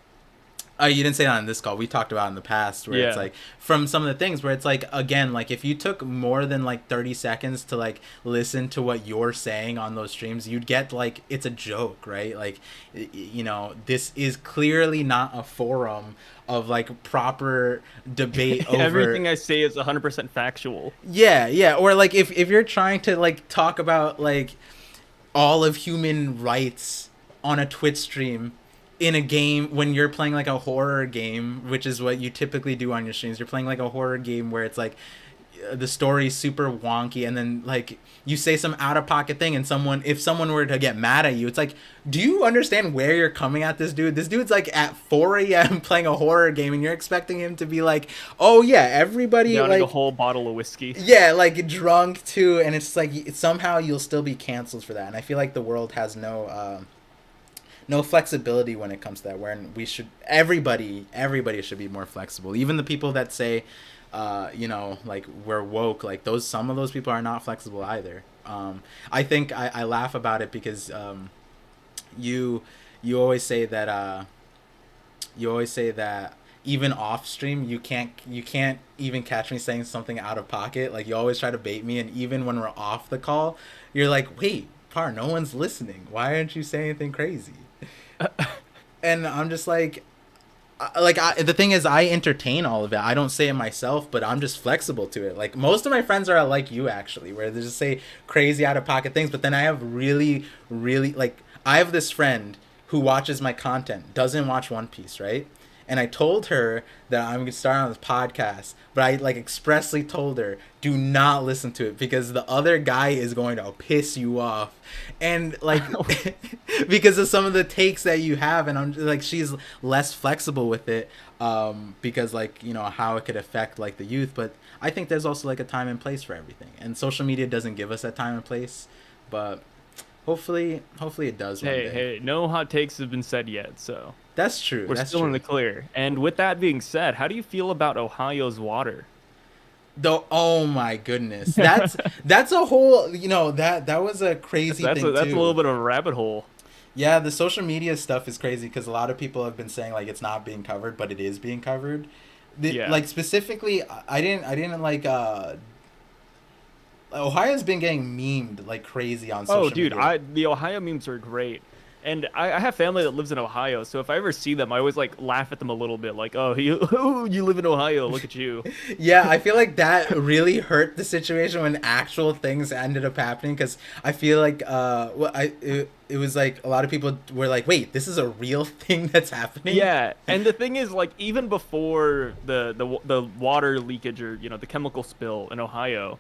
Oh, you didn't say that on this call. We talked about it in the past where it's Yeah. like from some of the things where it's like again, like if you took more than like 30 seconds to like listen to what you're saying on those streams, you'd get like it's a joke, right? Like this is clearly not a forum of like proper debate over. Everything I say is 100% factual. Yeah, yeah, or like if you're trying to like talk about like all of human rights on a Twitch stream in a game when you're playing like a horror game, which is what you typically do on your streams. You're playing like a horror game where it's like the story's super wonky, and then like you say some out of pocket thing, and if someone were to get mad at you, it's like, do you understand where you're coming at this dude? This dude's like at 4 a.m. playing a horror game, and you're expecting him to be like, oh yeah, everybody Downing a like whole bottle of whiskey. yeah, like drunk too, and it's like somehow you'll still be canceled for that. And I feel like the world has no flexibility when it comes to that. Where everybody should be more flexible. Even the people that say, like we're woke, like some of those people are not flexible either. I think I laugh about it because you you always say that even off stream you can't even catch me saying something out of pocket. Like you always try to bait me, and even when we're off the call, you're like, wait, Par, no one's listening. Why aren't you saying anything crazy? And I'm just like, the thing is, I entertain all of it. I don't say it myself, but I'm just flexible to it. Like most of my friends are like you actually, where they just say crazy out of pocket things. But then I have really, really like I have this friend who watches my content, doesn't watch One Piece, right? And I told her that I'm gonna start on this podcast, but I like expressly told her, do not listen to it because the other guy is going to piss you off, and like because of some of the takes that you have, and I'm like she's less flexible with it, because like how it could affect like the youth. But I think there's also like a time and place for everything, and social media doesn't give us that time and place, but hopefully it does one day. Hey, no hot takes have been said yet, so That's true. we're That's still in true. the clear. And with that being said, how do you feel about Ohio's water? Though, oh my goodness, that's a whole. That was a That's crazy that's thing a little too. bit of a rabbit hole. Yeah, the social media stuff is crazy because a lot of people have been saying like it's not being covered, but it is being covered. Yeah. Like specifically, I didn't like. Ohio's been getting memed like crazy on Oh, social dude, media. the Ohio memes are great. And I have family that lives in Ohio, so if I ever see them, I always like laugh at them a little bit, like, "Oh, you you live in Ohio? Look at you." Yeah, I feel like that really hurt the situation when actual things ended up happening because I feel like it was like a lot of people were like, "Wait, this is a real thing that's happening?" Yeah, and the thing is, like, even before the water leakage or the chemical spill in Ohio,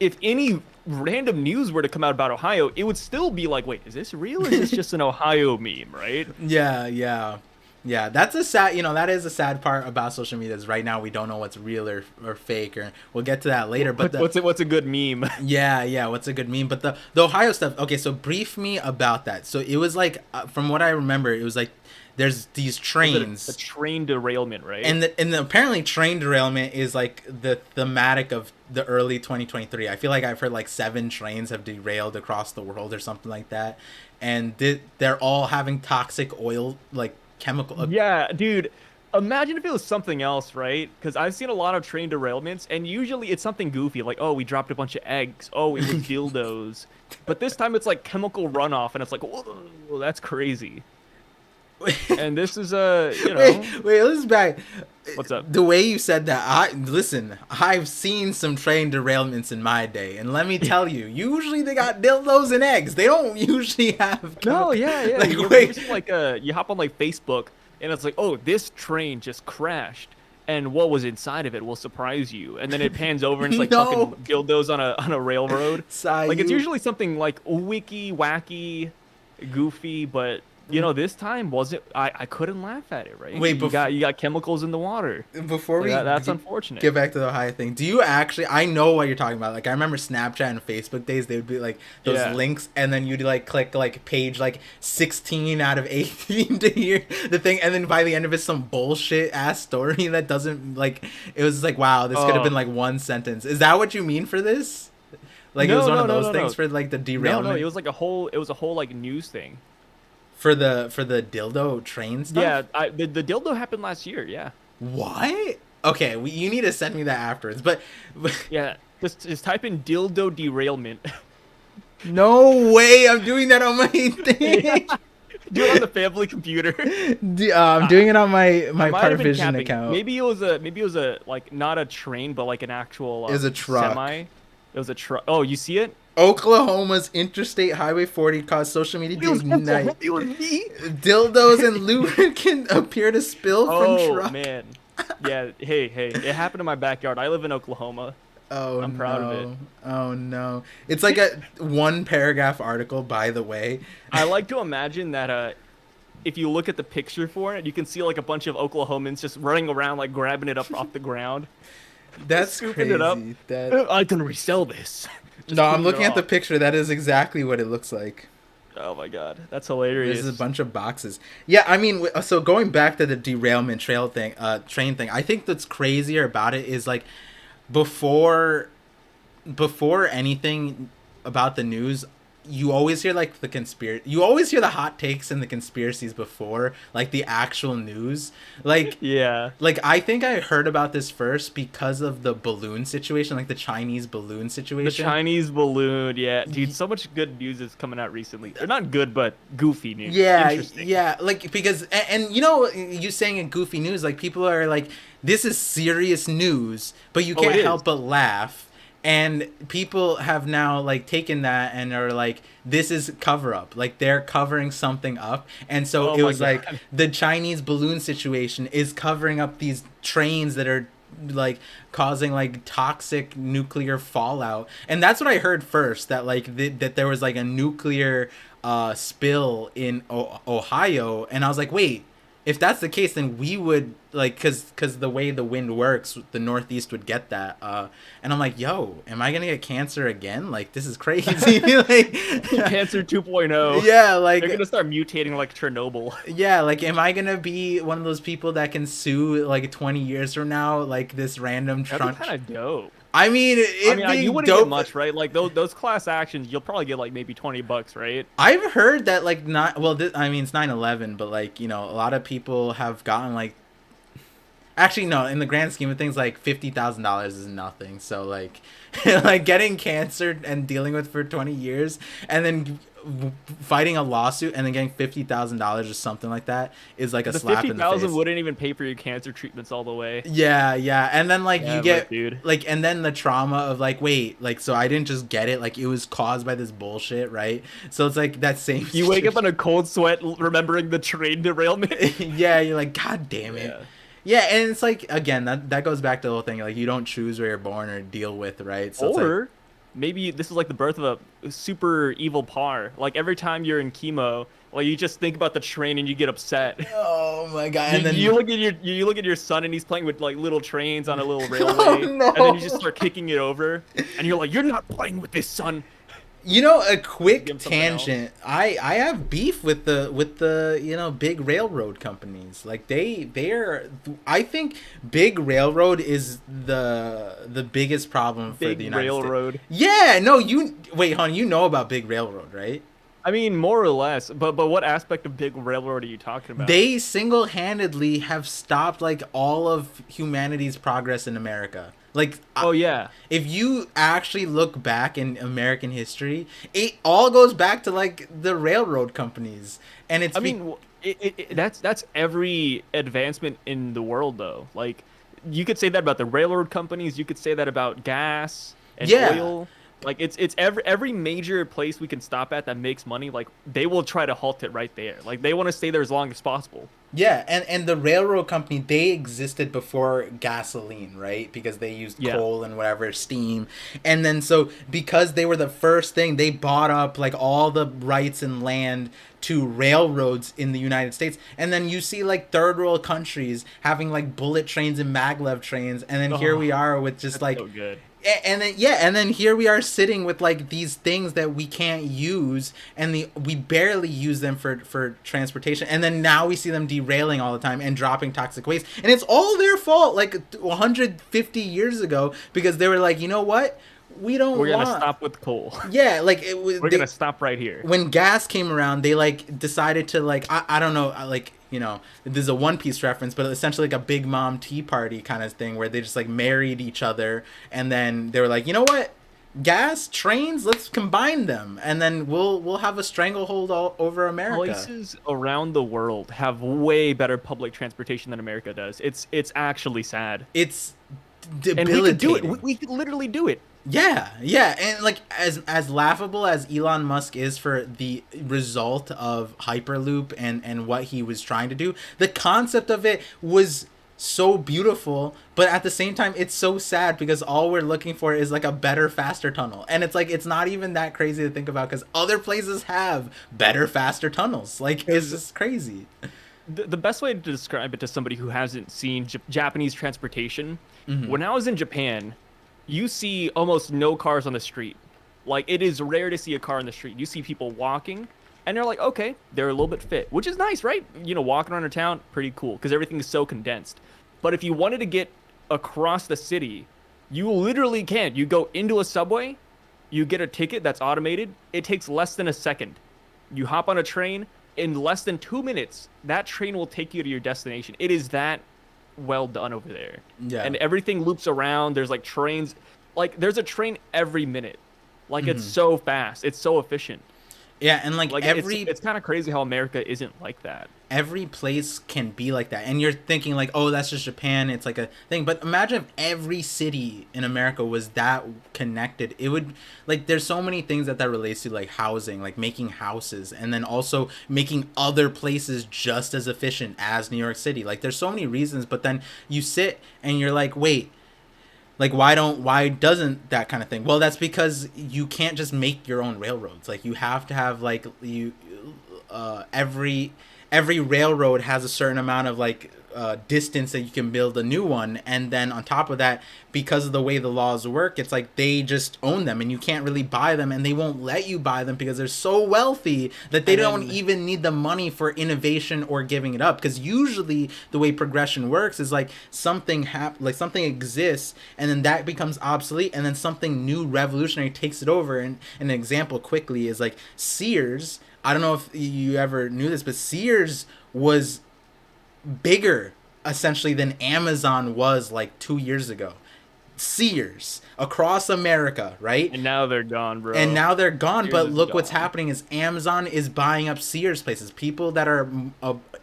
if any random news were to come out about Ohio, it would still be like, wait, is this real or is this just an Ohio meme, right? Yeah, yeah. Yeah, that's a sad, that is a sad part about social media is right now we don't know what's real or fake, or we'll get to that later. But What's a good meme? yeah, what's a good meme? But the Ohio stuff, okay, so brief me about that. So it was like, from what I remember, it was like there's these trains. A train derailment, right? And apparently train derailment is like the thematic of the early 2023. I feel like I've heard like 7 trains have derailed across the world or something like that. And they're all having toxic oil, like chemical. Yeah, dude. Imagine if it was something else, right? Because I've seen a lot of train derailments, and usually it's something goofy, like, oh, we dropped a bunch of eggs. Oh, it was dildos. But this time it's like chemical runoff, and it's like, whoa, that's crazy. And this is wait, listen back. What's up? The way you said that, I've seen some train derailments in my day, and let me tell you, usually they got dildos and eggs. They don't usually have. No, yeah. Like, You hop on like Facebook, and it's like, oh, this train just crashed, and what was inside of it will surprise you. And then it pans over, and it's like No. fucking dildos on a railroad. Sigh, Like it's usually something like wiki, wacky, goofy, but. This time wasn't. I couldn't laugh at it, right? Wait, you got chemicals in the water. Before So we that's unfortunate. get back to the Ohio thing, do you actually? I know what you're talking about. Like I remember Snapchat and Facebook days. They would be like those links, and then you'd like click like page like 16 out of 18 to hear the thing, and then by the end of it, some bullshit ass story that doesn't like. It was like, wow, this could have been like one sentence. Is that what you mean for this? Like it was one of those things for like the derailment. No, it was like a whole like news thing. For the dildo train stuff? Yeah, the dildo happened last year, yeah. What? Okay, you need to send me that afterwards. But yeah, just type in dildo derailment. No way, I'm doing that on my thing. Yeah. Do it on the family computer. I'm doing it on my Parvision account. Maybe it was a like not a train, but like an actual. It was a truck. Semi. It was a truck. Oh, you see it? Oklahoma's Interstate Highway 40 caused social media to ignite. It was me. Dildos and lubricant appear to spill from truck. Oh man, yeah. Hey, it happened in my backyard. I live in Oklahoma. Oh, I'm proud of it. Oh no, it's like a 1-paragraph article. By the way, I like to imagine that if you look at the picture for it, you can see like a bunch of Oklahomans just running around, like grabbing it up off the ground. That's scooping crazy. it up. That... I can resell this. No, I'm looking at the picture. That is exactly what it looks like. Oh my god, that's hilarious. This is a bunch of boxes. Yeah, I mean, so going back to the derailment train thing, I think that's crazier about it is like before anything about the news, you always hear like you always hear the hot takes and the conspiracies before like the actual news. Like yeah, like I think I heard about this first because of the balloon situation, like the Chinese balloon situation. The Chinese balloon, yeah, dude. So much good news is coming out recently. They're not good, but goofy news. Yeah, yeah, like because and you saying in goofy news, like people are like, this is serious news, but you can't help but laugh. And people have now like taken that and are like, this is cover up. Like they're covering something up. And so it was like the Chinese balloon situation is covering up these trains that are like causing like toxic nuclear fallout. And that's what I heard first, that like that there was like a nuclear spill in Ohio. And I was like, wait, if that's the case, then we would like, cause the way the wind works, the Northeast would get that. And I'm like, yo, am I gonna get cancer again? Like, this is crazy. Like, cancer 2.0. Yeah, like they're gonna start mutating like Chernobyl. Yeah, like, am I gonna be one of those people that can sue like 20 years from now, like this random That'd be kind of dope. I mean, you wouldn't get much, right? Like those class actions, you'll probably get like maybe $20, right? I've heard that like it's 9/11, but like a lot of people have gotten like. Actually, no. In the grand scheme of things, like $50,000 is nothing. So like, like getting cancer and dealing with for 20 years, and then fighting a lawsuit and then getting $50,000 or something like that is like a The slap fifty in the face. thousand wouldn't even pay for your cancer treatments all the way. Yeah, yeah. And then like you Never, get dude. like, and then the trauma of like, wait, like, so I didn't just get it, like it was caused by this bullshit, right? So it's like that same You wake up situation. in a cold sweat remembering the train derailment. Yeah, you're like, God damn it. Yeah. Yeah, and it's like, again, that goes back to the whole thing, like you don't choose where you're born or deal with, right? So it's like, Or maybe this is like the birth of a super evil par. Like every time you're in chemo, like you just think about the train and you get upset. oh my God. You, And then you look at your son and he's playing with like little trains on a little oh railway, no. and then you just start kicking it over, and you're like, "You're not playing with this, son." You know, a Give quick him something else. tangent. I have beef with the you know, big railroad companies. Like they're I think big railroad is the biggest problem for the Big United States. railroad. Yeah, no, you wait, hon, you know about big railroad, right? I mean, more or less. But what aspect of big railroad are you talking about? They single-handedly have stopped like all of humanity's progress in America. Like Oh yeah. if you actually look back in American history, it all goes back to like the railroad companies, and it's I mean, that's every advancement in the world, though. Like, you could say that about the railroad companies. You could say that about gas and Yeah. oil. Like, it's every major place we can stop at that makes money. Like, they will try to halt it right there. Like, they want to stay there as long as possible. Yeah, and the railroad company, they existed before gasoline, right? Because they used Yeah. coal and whatever, steam. And then so because they were the first thing, they bought up like all the rights and land to railroads in the United States. And then you see like third world countries having like bullet trains and maglev trains, and then here Oh, we are with just like so good. and then yeah, and then here we are sitting with like these things that we can't use, and we barely use them for transportation, and then now we see them derailing all the time and dropping toxic waste, and it's all their fault like 150 years ago, because they were like, you know what, we don't We're want gonna stop with coal. yeah, like it was We're gonna stop right here. when gas came around, they like decided to like I don't know, like, you know, this is a One Piece reference, but essentially like a Big Mom Tea Party kind of thing where they just like married each other, and then they were like, you know what, gas, trains, let's combine them, and then we'll have a stranglehold all over America. Places around the world have way better public transportation than America does. It's actually sad. It's And we could do it. debilitating. We could literally do it. Yeah, yeah, and like as laughable as Elon Musk is for the result of Hyperloop and what he was trying to do, the concept of it was so beautiful, but at the same time it's so sad because all we're looking for is like a better, faster tunnel, and it's like it's not even that crazy to think about because other places have better, faster tunnels. Like it's just crazy. The best way to describe it to somebody who hasn't seen Japanese transportation, Mm-hmm. when I was in Japan, you see almost no cars on the street. Like, it is rare to see a car on the street. You see people walking, and they're like, okay, they're a little bit fit, which is nice, right? You know, walking around a town, pretty cool, because everything is so condensed. But if you wanted to get across the city, you literally can't. You go into a subway, you get a ticket that's automated. It takes less than a second. You hop on a train, in less than 2 minutes, that train will take you to your destination. It is that well done over there. Yeah. And everything loops around. There's like trains, like there's a train every minute. Like, Mm-hmm. it's so fast. It's so efficient. Yeah, and like Like, every it's kind of crazy how America isn't like that. every place can be like that, and you're thinking like, oh, that's just Japan, it's like a thing, but imagine if every city in America was that connected. It would, like, there's so many things that relates to, like housing, like making houses, and then also making other places just as efficient as New York City. Like there's so many reasons, but then you sit and you're like, wait, like why doesn't that kind of thing? Well, that's because you can't just make your own railroads. Like you have to have like every railroad has a certain amount of like distance that you can build a new one, and then on top of that, because of the way the laws work, it's like they just own them and you can't really buy them, and they won't let you buy them because they're so wealthy that they And don't then- even need the money for innovation or giving it up. Because usually the way progression works is like something like something exists and then that becomes obsolete, and then something new revolutionary takes it over. And an example quickly is like Sears. I don't know if you ever knew this, but Sears was bigger essentially than Amazon was like 2 years ago. Sears across America, right? And now they're gone, bro. And now they're gone. Sears But is look what's gone. happening is Amazon is buying up Sears places. People that are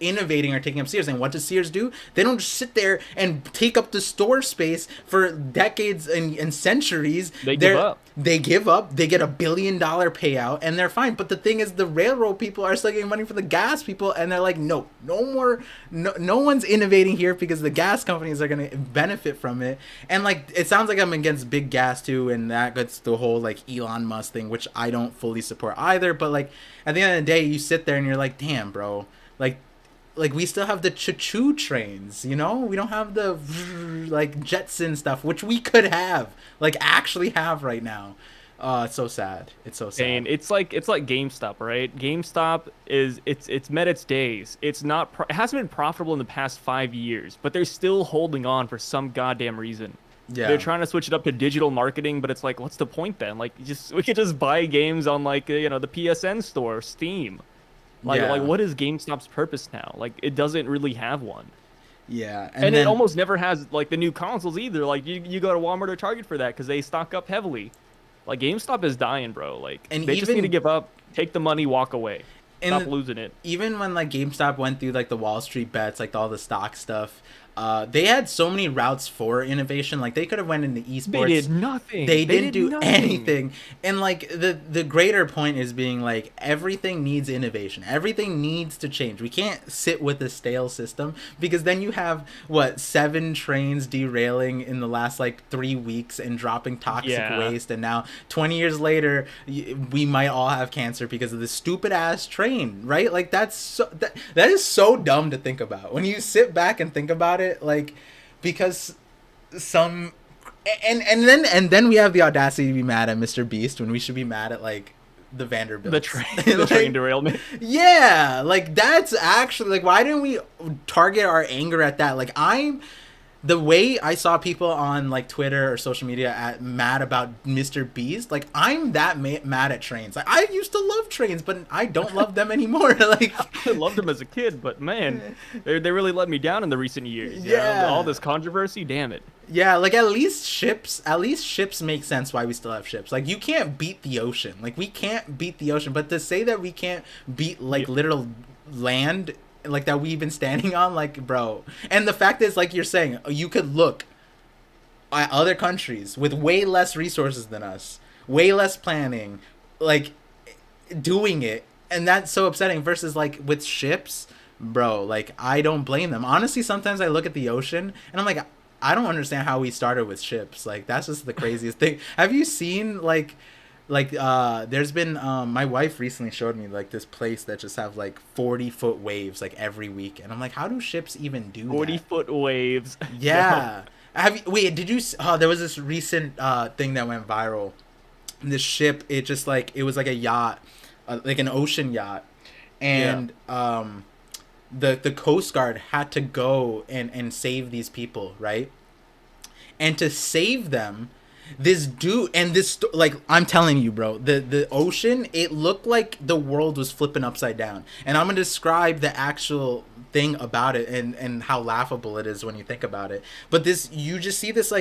innovating are taking up Sears. And what does Sears do? They don't just sit there and take up the store space for decades and centuries. They give up. They give up. They get $1 billion payout, and they're fine. But the thing is, the railroad people are still getting money for the gas people, and they're like, no more. No one's innovating here because the gas companies are gonna benefit from it. And like, it sounds like I'm against big gas too, and that gets the whole like Elon Musk thing, which I don't fully support either. But like, at the end of the day, you sit there and you're like, damn, bro, like we still have the choo-choo trains, you know? We don't have the like Jetson stuff, which we could have, like actually have right now. It's so sad. It's so sad. And it's like GameStop, right? GameStop it's met its days. It's not it hasn't been profitable in the past 5 years, but they're still holding on for some goddamn reason. Yeah. They're trying to switch it up to digital marketing, but it's like, what's the point then? Like, we could just buy games on like the PSN store, Steam. Like what is GameStop's purpose now? Like, it doesn't really have one. Yeah, and it almost never has like the new consoles either. Like you go to Walmart or Target for that because they stock up heavily. Like, GameStop is dying, bro. Like, and they just need to give up, take the money, walk away, stop losing it. Even when like GameStop went through like the Wall Street bets, like all the stock stuff, they had so many routes for innovation. Like, they could have went into esports. They did nothing. They didn't do anything. And like the greater point is being like, everything needs innovation. Everything needs to change. We can't sit with a stale system, because then you have 7 trains derailing in the last like 3 weeks and dropping toxic waste, and now 20 years later we might all have cancer because of this stupid ass train, right? Like, that is so dumb to think about when you sit back and think about it. Like, because some and then we have the audacity to be mad at MrBeast when we should be mad at like the Vanderbilt, the train derailment. Yeah, like, that's actually like, why didn't we target our anger at that? Like, the way I saw people on like Twitter or social media mad about MrBeast, like, I'm that mad at trains. Like, I used to love trains, but I don't love them anymore. Like, I loved them as a kid, but man, they really let me down in the recent years. Yeah, all this controversy, damn it. Yeah, like, at least ships make sense why we still have ships. Like, you can't beat the ocean. Like, we can't beat the ocean, but to say that we can't beat like literal land, like, that we've been standing on, like, bro. And the fact is, like you're saying, you could look at other countries with way less resources than us, way less planning, like, doing it, and that's so upsetting. Versus like with ships, bro, like, I don't blame them. Honestly, sometimes I look at the ocean and I'm like, I don't understand how we started with ships. Like, that's just the craziest thing. Have you seen like there's been my wife recently showed me like this place that just have like 40-foot waves like every week, and I'm like, how do ships even do 40-foot waves? Yeah. Did you there was this recent thing that went viral. This ship, it just like, it was like a yacht, like an ocean yacht, and the Coast Guard had to go and save these people, right? And to save them, this dude, and this, like, I'm telling you, bro, the ocean, it looked like the world was flipping upside down. And I'm gonna describe the actual thing about it and how laughable it is when you think about it. But you just see this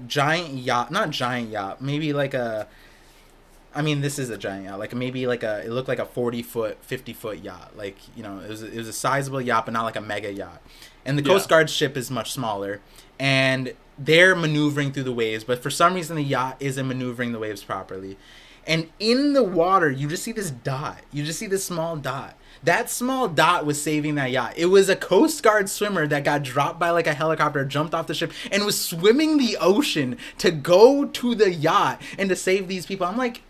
giant yacht, not giant yacht, maybe like this is a giant yacht. Like, maybe like it looked like a 40-foot, 50-foot yacht. Like, it was a sizable yacht, but not like a mega yacht. And the Coast Guard ship is much smaller, and they're maneuvering through the waves, but for some reason the yacht isn't maneuvering the waves properly. And in the water, you just see this dot. You just see this small dot. That small dot was saving that yacht. It was a Coast Guard swimmer that got dropped by like a helicopter, jumped off the ship, and was swimming the ocean to go to the yacht and to save these people. I'm like,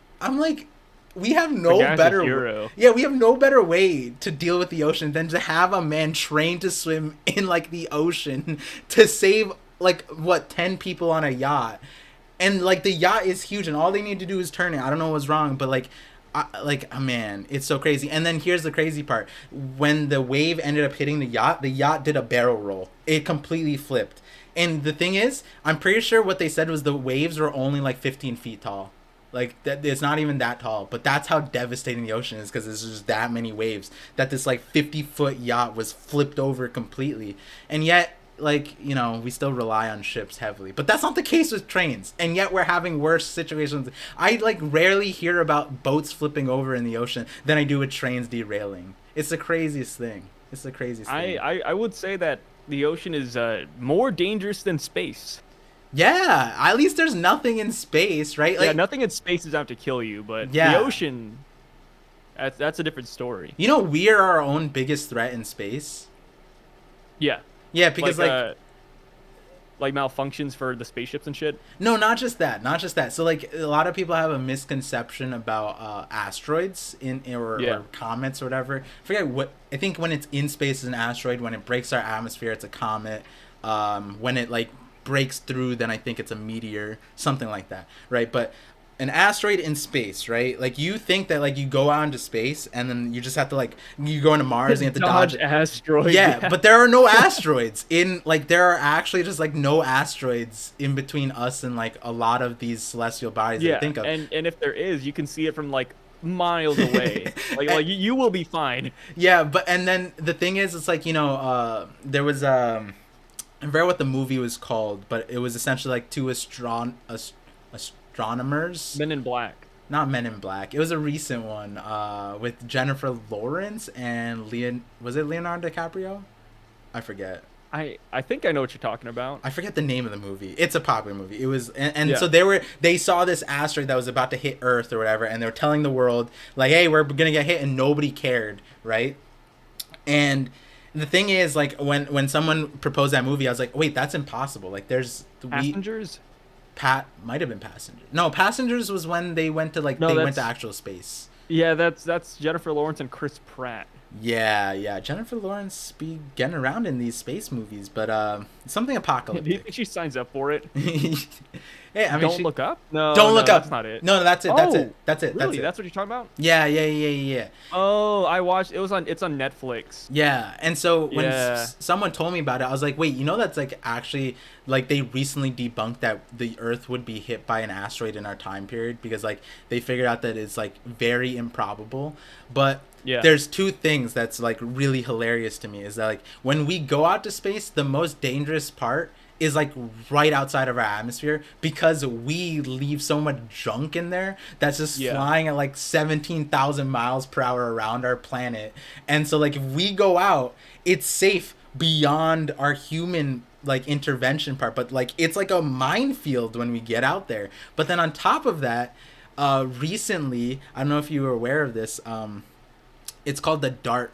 we have no better. Yeah, we have no better way to deal with the ocean than to have a man trained to swim in like the ocean to save like 10 people on a yacht. And like, the yacht is huge, and all they need to do is turn it. I don't know what's wrong, but man, it's so crazy. And then here's the crazy part: when the wave ended up hitting the yacht did a barrel roll. It completely flipped. And the thing is, I'm pretty sure what they said was the waves were only like 15 feet tall. Like, it's not even that tall, but that's how devastating the ocean is, because there's just that many waves that this like 50-foot yacht was flipped over completely. And yet, like, you know, we still rely on ships heavily, but that's not the case with trains, and yet we're having worse situations. I like rarely hear about boats flipping over in the ocean than I do with trains derailing. It's the craziest thing. It's the craziest thing. I would say that the ocean is more dangerous than space. Yeah, at least there's nothing in space, right? Like, Yeah, nothing in space is out to kill you, but Yeah. the ocean, that's a different story. you know, we are our own biggest threat in space. Yeah, Yeah, because like malfunctions for the spaceships and shit. no, not just that, not just that. So like a lot of people have a misconception about asteroids or comets or whatever. I forget what, I think when it's in space is an asteroid. When it breaks our atmosphere, it's a comet. When it like breaks through, then I think it's a meteor, something like that, right? But an asteroid in space, right? Like you think that like you go out into space and then you just have to like you go into Mars and you have to dodge asteroids. Yeah, but there are no asteroids in like there are actually just like no asteroids in between us and like a lot of these celestial bodies that I think of. and if there is, you can see it from like miles away. like you will be fine. Yeah, but and then the thing is, it's like, you know, there was I forget what the movie was called, but it was essentially like two astronomers. Men in Black. Not Men in Black. It was a recent one with Jennifer Lawrence and was it Leonardo DiCaprio? I forget. I think I know what you're talking about. I forget the name of the movie. It's a popular movie. It was and Yeah. so they saw this asteroid that was about to hit Earth or whatever, and they were telling the world like, "Hey, we're gonna get hit," and nobody cared, right? And the thing is, like, when someone proposed that movie, I was like, wait, that's impossible. Like, Passengers? Might have been Passengers. No, Passengers was when they went to like No, they went to that's- actual space. Yeah, that's Jennifer Lawrence and Chris Pratt. Yeah. Jennifer Lawrence be getting around in these space movies, but something Do you apocalyptic. think she signs up for it? Hey, I mean, Don't Look Up? No, Don't Look Up. That's not it. No, that's it. That's it. That's it. Really? That's it. That's what you're talking about? Yeah. Oh, I watched. It's on Netflix. Yeah, and so when Yeah. someone told me about it, I was like, wait, you know, that's like actually like they recently debunked that the Earth would be hit by an asteroid in our time period because like they figured out that it's like very improbable. But Yeah. there's two things that's like really hilarious to me is that like when we go out to space, the most dangerous part is like right outside of our atmosphere because we leave so much junk in there that's just Yeah. flying at like 17,000 miles per hour around our planet. And so like if we go out, it's safe beyond our human like intervention part, but like it's like a minefield when we get out there. But then on top of that, recently, I don't know if you were aware of this, it's called the DART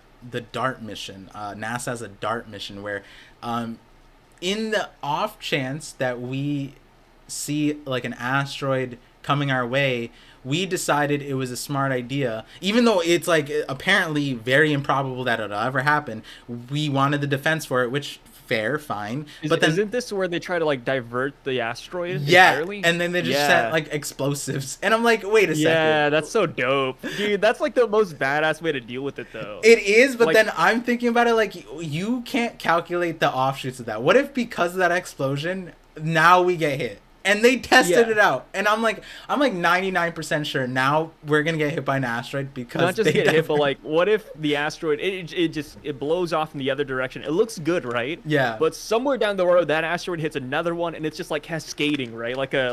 mission. NASA has a DART mission where in the off chance that we see like an asteroid coming our way, we decided it was a smart idea, even though it's like apparently very improbable that it'll ever happen. We wanted the defense for it, which fair, fine. But then isn't this where they try to like divert the asteroid yeah, entirely? and then they just Yeah. sent like explosives, and I'm like, wait a second. Yeah, that's so dope, dude. That's like the most badass way to deal with it, though. It is, but Like- then I'm thinking about it like you can't calculate the offshoots of that. What if because of that explosion, now we get hit? And they tested Yeah. it out, and I'm like 99% sure now we're gonna get hit by an asteroid because Not just they get hit, but never- like, what if the asteroid it blows off in the other direction? It looks good, right? Yeah. But somewhere down the road, that asteroid hits another one, and it's just like cascading, right? Like a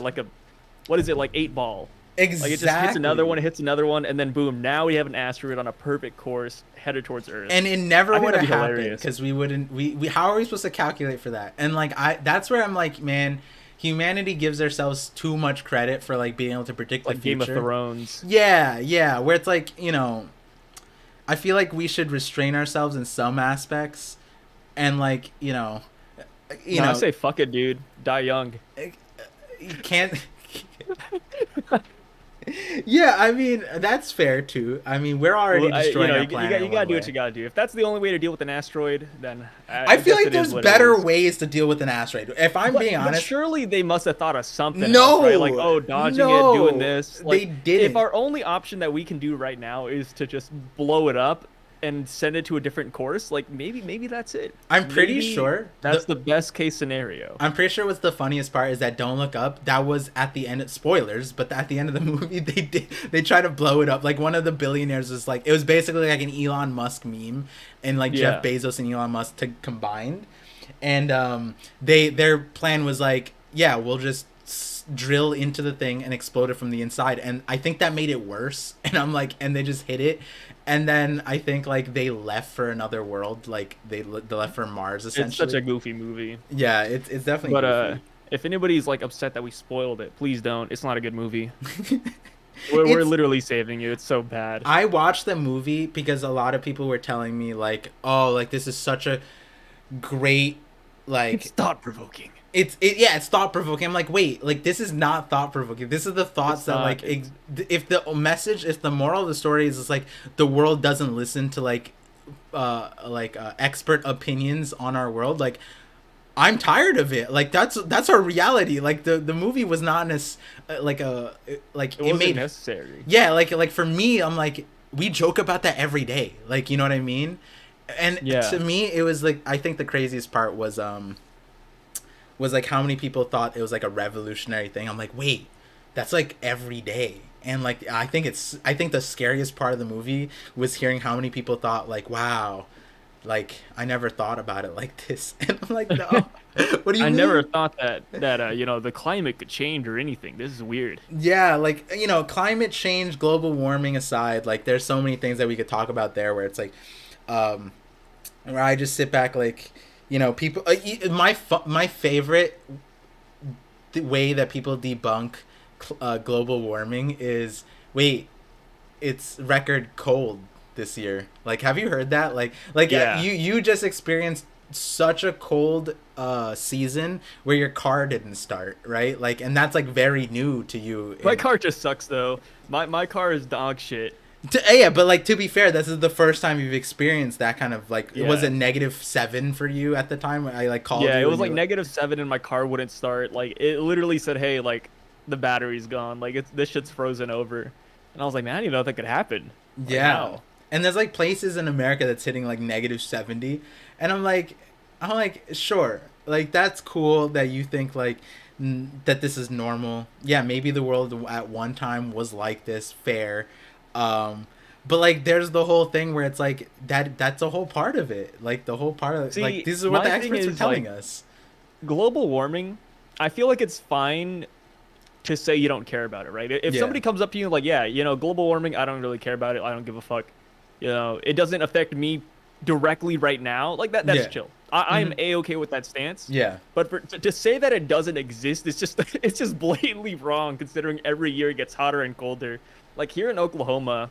what is it, like 8-ball? exactly. Like it just hits another one, it hits another one, and then boom, now we have an asteroid on a perfect course headed towards Earth. And it never I think would have that'd be happened hilarious. because we wouldn't. We how are we supposed to calculate for that? And like that's where I'm like, man, humanity gives ourselves too much credit for like being able to predict like the Game future. of Thrones. Yeah, where it's like, you know, I feel like we should restrain ourselves in some aspects, and like, you know, I say fuck it, dude. Die young. you can't. Yeah, I mean that's fair too. I mean we're already destroying our planet. you gotta do what you gotta do. If that's the only way to deal with an asteroid, then I feel guess like it is there's what it better is. ways to deal with an asteroid. If I'm being But honest, surely they must have thought of something. No, else, right? Like, oh, dodging no, it, doing this. they Like, didn't. If our only option that we can do right now is to just blow it up and send it to a different course, like maybe that's it. I'm pretty Maybe sure that's the best case scenario. I'm pretty sure what's the funniest part is that Don't Look Up, that was at the end, spoilers, but at the end of the movie, they try to blow it up. Like, one of the billionaires was like, it was basically like an Elon Musk meme, and like Yeah. Jeff Bezos and Elon Musk combined. and their plan was like, yeah, we'll just drill into the thing and explode it from the inside. And I think that made it worse. And I'm like, and they just hit it. And then I think like they left for another world, like they left for Mars essentially. It's such a goofy movie. Yeah, it's definitely But goofy. if anybody's like upset that we spoiled it, please don't. It's not a good movie. We're literally saving you. It's so bad. I watched the movie because a lot of people were telling me like, oh, like this is such a great like It's thought provoking. it's thought provoking. I'm like, wait, like this is not thought provoking. This is the thoughts It's that not. like if the moral of the story is like the world doesn't listen to like expert opinions on our world, like I'm tired of it. Like that's our reality. Like the movie was not like It wasn't made necessary. yeah, like for me, I'm like we joke about that every day. Like you know what I mean? And Yeah. to me, it was like I think the craziest part was like how many people thought it was like a revolutionary thing. I'm like, wait, that's like every day. And like I think the scariest part of the movie was hearing how many people thought like, wow, like I never thought about it like this. And I'm like, no. What do you I mean? never thought that you know, the climate could change or anything. This is weird. Yeah, like you know, climate change, global warming aside, like there's so many things that we could talk about there where it's like where I just sit back like, you know, people my favorite way that people debunk global warming is wait, it's record cold this year. Like have you heard that? Like Yeah. you just experienced such a cold season where your car didn't start, right? Like and that's like very new to you. My car just sucks though. My car is dog shit. Yeah, but like to be fair, this is the first time you've experienced that kind of like Yeah. was it -7 for you at the time? I like called Yeah, you it was and like you -7 and my car wouldn't start. Like it literally said, "Hey, like the battery's gone. Like it's this shit's frozen over." And I was like, "Man, I didn't know that could happen." Like, yeah. how? And there's like places in America that's hitting like -70, and I'm like sure, like that's cool that you think like that this is normal. Yeah, maybe the world at one time was like this, fair. But like there's the whole thing where it's like that's a whole part of it. Like the whole part of See, like these are what my the thing experts are is, telling like, us. global warming, I feel like it's fine to say you don't care about it, right? If Yeah. somebody comes up to you like, yeah, you know, global warming, I don't really care about it. I don't give a fuck. You know, it doesn't affect me directly right now. Like that's Yeah. chill. I'm Mhm. a-okay with that stance. Yeah. But to say that it doesn't exist, it's just it's just blatantly wrong considering every year it gets hotter and colder. Like here in Oklahoma,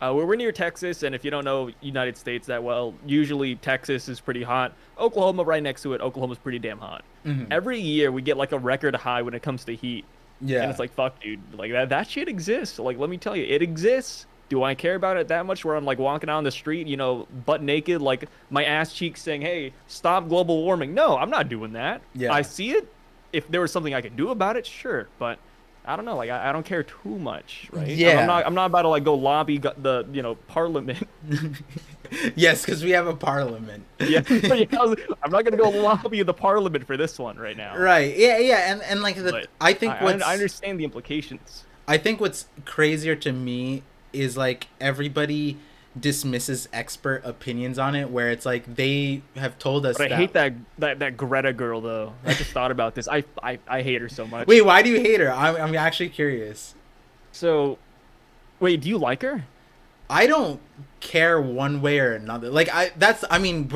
we're near Texas, and if you don't know United States that well, usually Texas is pretty hot. Oklahoma right next to it, Oklahoma's pretty damn hot. Hmm. Every year we get like a record high when it comes to heat. Yeah. And it's like, fuck, dude, like that shit exists. Like, let me tell you, it exists. Do I care about it that much where I'm like walking down the street, you know, butt naked, like my ass cheeks saying, hey, stop global warming? No, I'm not doing that. Yeah. I see it. If there was something I could do about it, sure. But I don't know, like I don't care too much, right? Yeah. I'm not about to like go lobby the, you know, parliament. Yes, because we have a parliament. Yeah, I'm not gonna go lobby the parliament for this one right now. Right. Yeah. Yeah. And like But I think I understand the implications. I think what's crazier to me is like everybody dismisses expert opinions on it, where it's like they have told us. But I hate that Greta girl though. I just thought about this. I hate her so much. Wait, why do you hate her? I'm actually curious. So, wait, do you like her? I don't care one way or another. Like I mean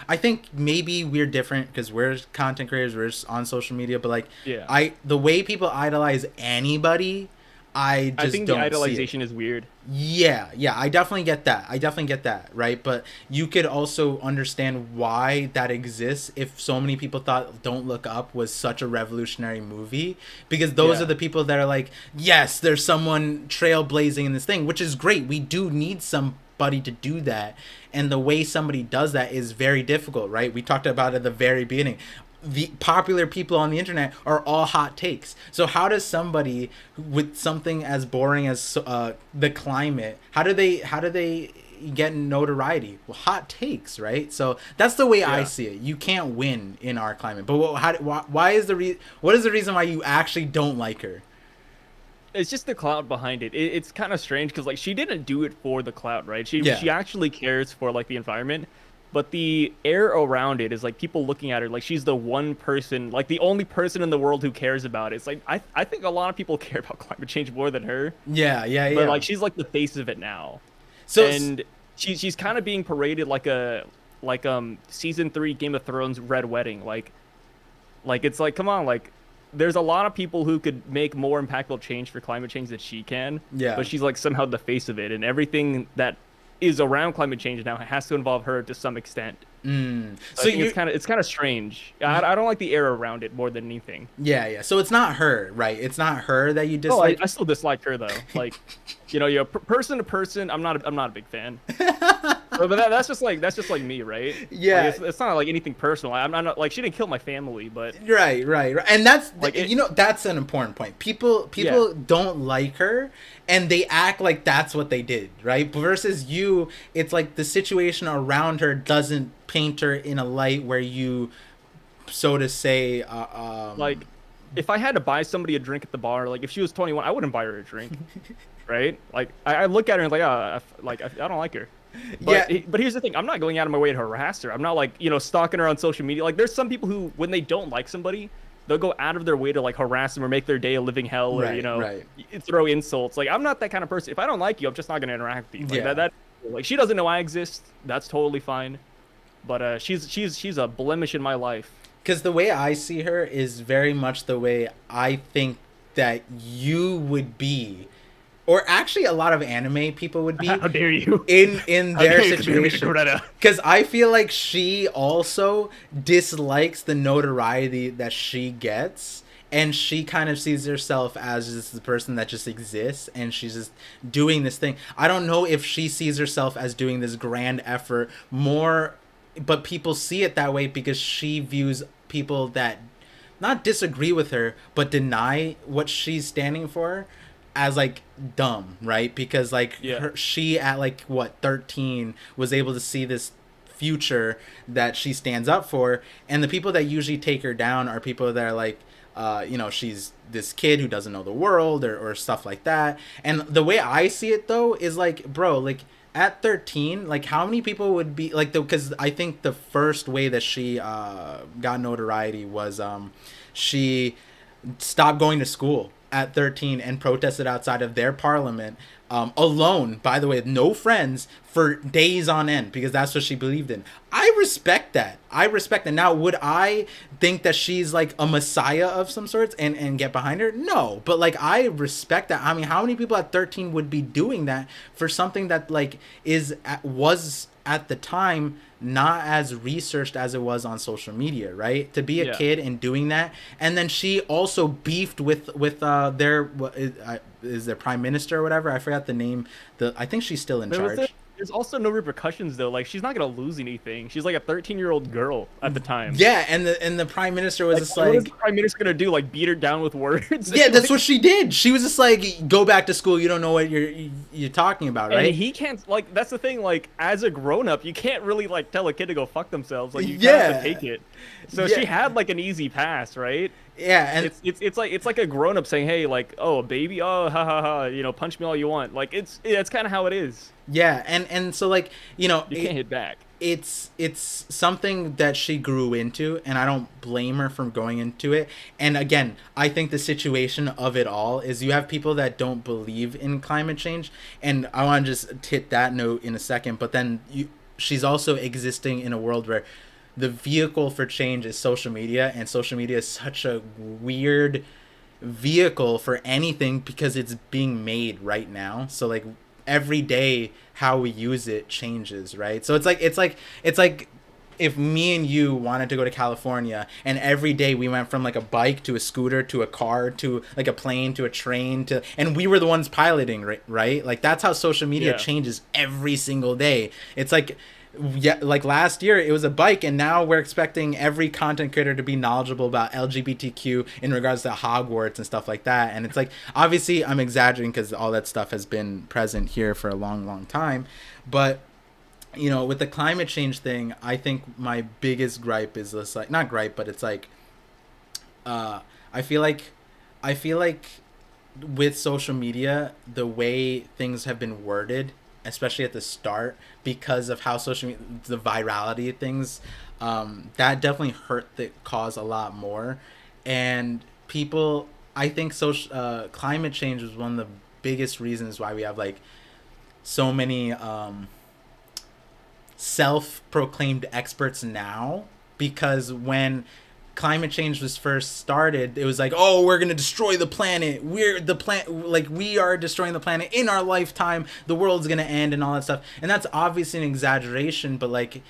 I think maybe we're different because we're content creators, we're on social media, but like Yeah. the way people idolize anybody, I just I think don't the see it. idolization is weird. Yeah, I definitely get that, right? But you could also understand why that exists if so many people thought Don't Look Up was such a revolutionary movie, because those Yeah. are the people that are like, yes, there's someone trailblazing in this thing, which is great. We do need somebody to do that, and the way somebody does that is very difficult, right? We talked about it at the very beginning. The popular people on the internet are all hot takes. So how does somebody with something as boring as the climate, how do they get notoriety? Well, hot takes, right? So that's the way I Yeah. see it. You can't win in our climate. But why is what is the reason why you actually don't like her? It's just the clout behind it. It's kind of strange because like she didn't do it for the clout, right? She Yeah. she actually cares for like the environment. but the air around it is like people looking at her like she's the one person, like the only person in the world who cares about it. It's like I think a lot of people care about climate change more than her, Yeah, yeah, but yeah. like she's like the face of it now, So and she's kind of being paraded like a season 3 Game of Thrones Red Wedding, like it's like come on, like there's a lot of people who could make more impactful change for climate change than she can, yeah. but she's like somehow the face of it, and everything that is around climate change now has to involve her to some extent. So So I think you it's kind of strange. I don't like the air around it more than anything. yeah, yeah. So it's not her, right? It's not her that you Oh, dislike. I still dislike her though. Like, person to person, I'm not a big fan. But that's just like me, right? Yeah. Like it's not like anything personal. I'm not like she didn't kill my family, but Right, right, right. And that's like it, you know that's an important point. People yeah. don't like her and they act like that's what they did, right? Versus you, it's like the situation around her doesn't paint her in a light where you so to say Like if I had to buy somebody a drink at the bar, like if she was 21, I wouldn't buy her a drink, right? Like I look at her and like, I don't like her. yeah, But here's the thing: I'm not going out of my way to harass her. I'm not like stalking her on social media. Like there's some people who, when they don't like somebody, they'll go out of their way to like harass them or make their day a living hell, or right, right. throw insults. Like I'm not that kind of person. If I don't like you, I'm just not gonna interact with you. Like Yeah. like she doesn't know I exist. That's totally fine. But she's a blemish in my life. Because the way I see her is very much the way I think that you would be, or actually a lot of anime people would be. How dare you? In How their dare you compare me to situation. Greta? Because I feel like she also dislikes the notoriety that she gets. And she kind of sees herself as just the person that just exists, and she's just doing this thing. I don't know if she sees herself as doing this grand effort more, but people see it that way because she views people that not disagree with her but deny what she's standing for as like dumb, right? Because like Yeah. she at like what 13 was able to see this future that she stands up for, and the people that usually take her down are people that are like she's this kid who doesn't know the world or stuff like that. And the way I see it though is like, bro, like at 13, like how many people would be like because I think the first way that she got notoriety was she stopped going to school at 13 and protested outside of their parliament alone, by the way, with no friends for days on end because that's what she believed in. I respect that. Now, would I think that she's like a messiah of some sorts and get behind her? No, but like I respect that. I mean, how many people at 13 would be doing that for something that like was at the time not as researched as it was on social media, right? To be a Yeah. kid and doing that, and then she also beefed with their is their prime minister or whatever. I forgot the name. I think she's still in charge. There's also no repercussions though. Like she's not gonna lose anything. She's like a 13-year-old girl at the time. Yeah, and the prime minister was just what is like, the prime minister gonna do? Like beat her down with words? yeah, that's what she did. She was just like, go back to school. You don't know what you're talking about, right? And he can't, like, that's the thing. Like as a grown up, you can't really like tell a kid to go fuck themselves. Like you kind of have to take it. So Yeah. she had like an easy pass, right? Yeah, and It's like a grown up saying, hey, like, oh, a baby, oh, ha ha ha, punch me all you want. Like it's kind of how it is. yeah, and so like You can't hit back. it's something that she grew into, and I don't blame her from going into it. And again, I think the situation of it all is you have people that don't believe in climate change, and I want to just hit that note in a second, but then she's also existing in a world where the vehicle for change is social media, and social media is such a weird vehicle for anything because it's being made right now. So like every day how we use it changes, right? So it's like if me and you wanted to go to California and every day we went from like a bike to a scooter to a car to like a plane to a train and we were the ones piloting, right? Like that's how social media changes every single day. It's like, yeah, like last year it was a bike, and now we're expecting every content creator to be knowledgeable about LGBTQ in regards to Hogwarts and stuff like that. And it's like, obviously I'm exaggerating because all that stuff has been present here for a long time, but with the climate change thing, I think my biggest gripe is this, like, not gripe, but it's like I feel like with social media, the way things have been worded especially at the start, because of how social media, the virality of things, that definitely hurt the cause a lot more. And people, I think social climate change was one of the biggest reasons why we have like so many self-proclaimed experts now, because when climate change was first started, it was like, oh, we're gonna destroy the planet, we're the planet, like we are destroying the planet in our lifetime, the world's gonna end and all that stuff. And that's obviously an exaggeration, but like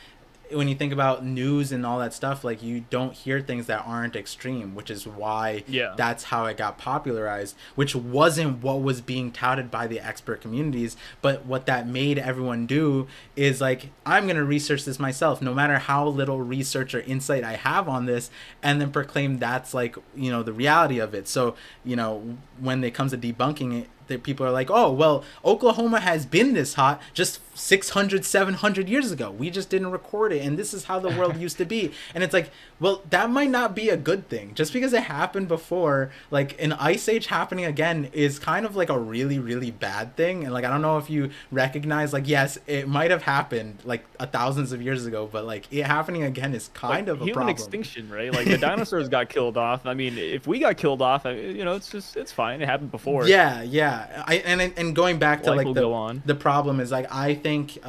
when you think about news and all that stuff, like you don't hear things that aren't extreme, which is why that's how it got popularized, which wasn't what was being touted by the expert communities. But what that made everyone do is like, I'm going to research this myself, no matter how little research or insight I have on this, and then proclaim that's like, you know, the reality of it. So, you know, when it comes to debunking it, that people are like, oh, well, Oklahoma has been this hot just 600, 700 years ago. We just didn't record it, and this is how the world used to be. And it's like, well, that might not be a good thing. Just because it happened before, like an ice age happening again is kind of like a really, really bad thing. And like, I don't know if you recognize, like, yes, it might have happened like thousands of years ago, but like it happening again is kind of a problem. Human extinction, right? Like the dinosaurs got killed off. I mean, if we got killed off, you know, it's fine. It happened before. Yeah. And going back to like the problem is like, I think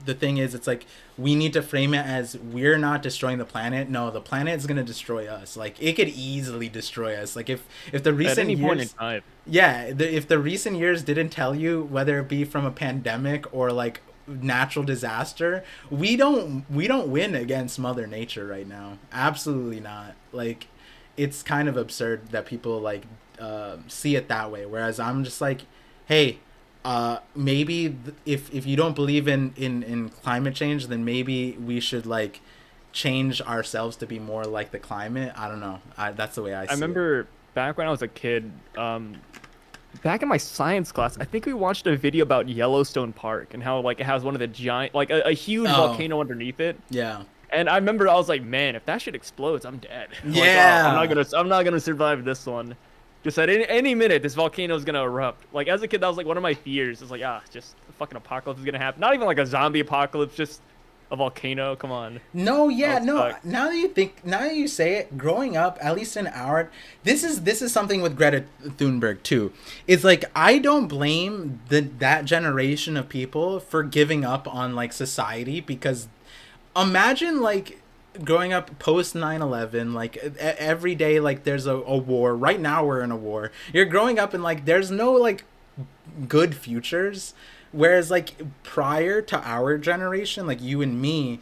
the thing is, it's like we need to frame it as we're not destroying the planet. No, the planet is going to destroy us. Like it could easily destroy us. Like if the recent at any years, point in time. If the recent years didn't tell you, whether it be from a pandemic or like natural disaster, we don't win against Mother Nature right now. Absolutely not. Like it's kind of absurd that people like see it that way, whereas I'm just like, hey, maybe if you don't believe in climate change, then maybe we should like change ourselves to be more like the climate. I don't know. That's the way I see it. I remember back when I was a kid, back in my science class, I think we watched a video about Yellowstone Park and how like it has one of the giant, like a huge volcano underneath it. Yeah. And I remember I was like, man, if that shit explodes, I'm dead. Yeah. Like, oh, I'm not gonna survive this one. Just at any minute, this volcano is gonna erupt. Like as a kid, that was like one of my fears. It's like, just a fucking apocalypse is gonna happen. Not even like a zombie apocalypse, just a volcano. Come on. No, yeah, no. Now that you say it, growing up, at least in our, this is something with Greta Thunberg too. It's like I don't blame that generation of people for giving up on like society, because imagine like growing up post 9/11, like every day like there's a war. Right now we're in a war. You're growing up and like there's no like good futures, whereas like prior to our generation, like you and me,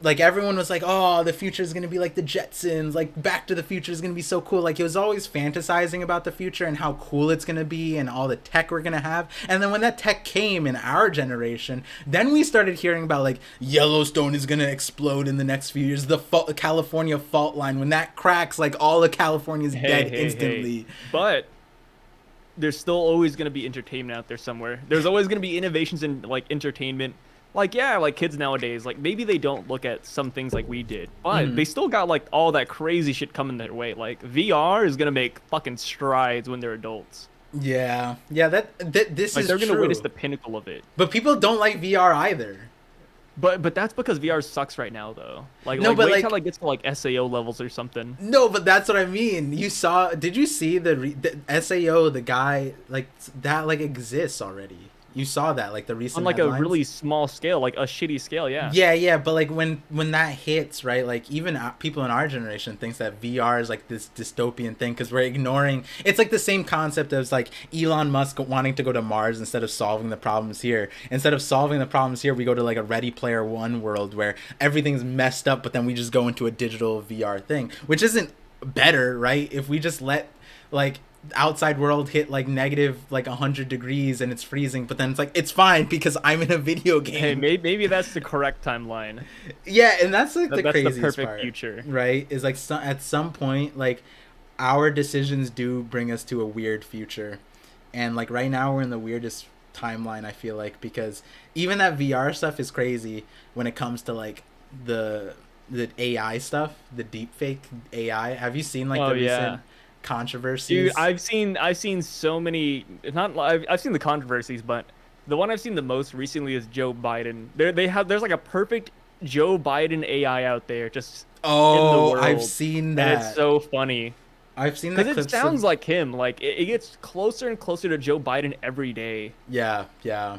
like everyone was like, oh, the future is going to be like the Jetsons, like Back to the Future is going to be so cool. Like it was always fantasizing about the future and how cool it's going to be and all the tech we're going to have. And then when that tech came in our generation, then we started hearing about like Yellowstone is going to explode in the next few years. The California fault line, when that cracks, like all of California is dead instantly. But there's still always going to be entertainment out there somewhere. There's always going to be innovations in like entertainment. Like, yeah, like kids nowadays, like maybe they don't look at some things like we did, but they still got like all that crazy shit coming their way. Like VR is going to make fucking strides when they're adults. Yeah. Yeah, this like, is they're going to true. witness the pinnacle of it. But people don't like VR either. But that's because VR sucks right now, though. Like, no, like but wait like, till it gets to like SAO levels or something. No, but that's what I mean. Did you see the SAO, the guy, like that like exists already? You saw that, like the recent on like headlines? A really small scale, like a shitty scale, yeah. Yeah, but like when that hits, right? Like even people in our generation thinks that VR is like this dystopian thing because we're ignoring. It's like the same concept as like Elon Musk wanting to go to Mars instead of solving the problems here. Instead of solving the problems here, we go to like a Ready Player One world where everything's messed up, but then we just go into a digital VR thing, which isn't better, right? If we just let like outside world hit like negative like 100 degrees and it's freezing, but then it's like it's fine because I'm in a video game. Hey, maybe that's the correct timeline. Yeah, and that's like the craziest the perfect part, future, right? Is like at some point like our decisions do bring us to a weird future, and like right now we're in the weirdest timeline, I feel like, because even that VR stuff is crazy when it comes to like the AI stuff, the deepfake AI. Have you seen like the recent Dude, controversies. I've seen so many. Not I've seen the controversies, but the one I've seen the most recently is Joe Biden. There's like a perfect Joe Biden AI out there just in the Oh, I've world, seen and it's that. so funny I've seen the because it clips of. sounds like him. Like it gets closer and closer to Joe Biden every day. Yeah, yeah.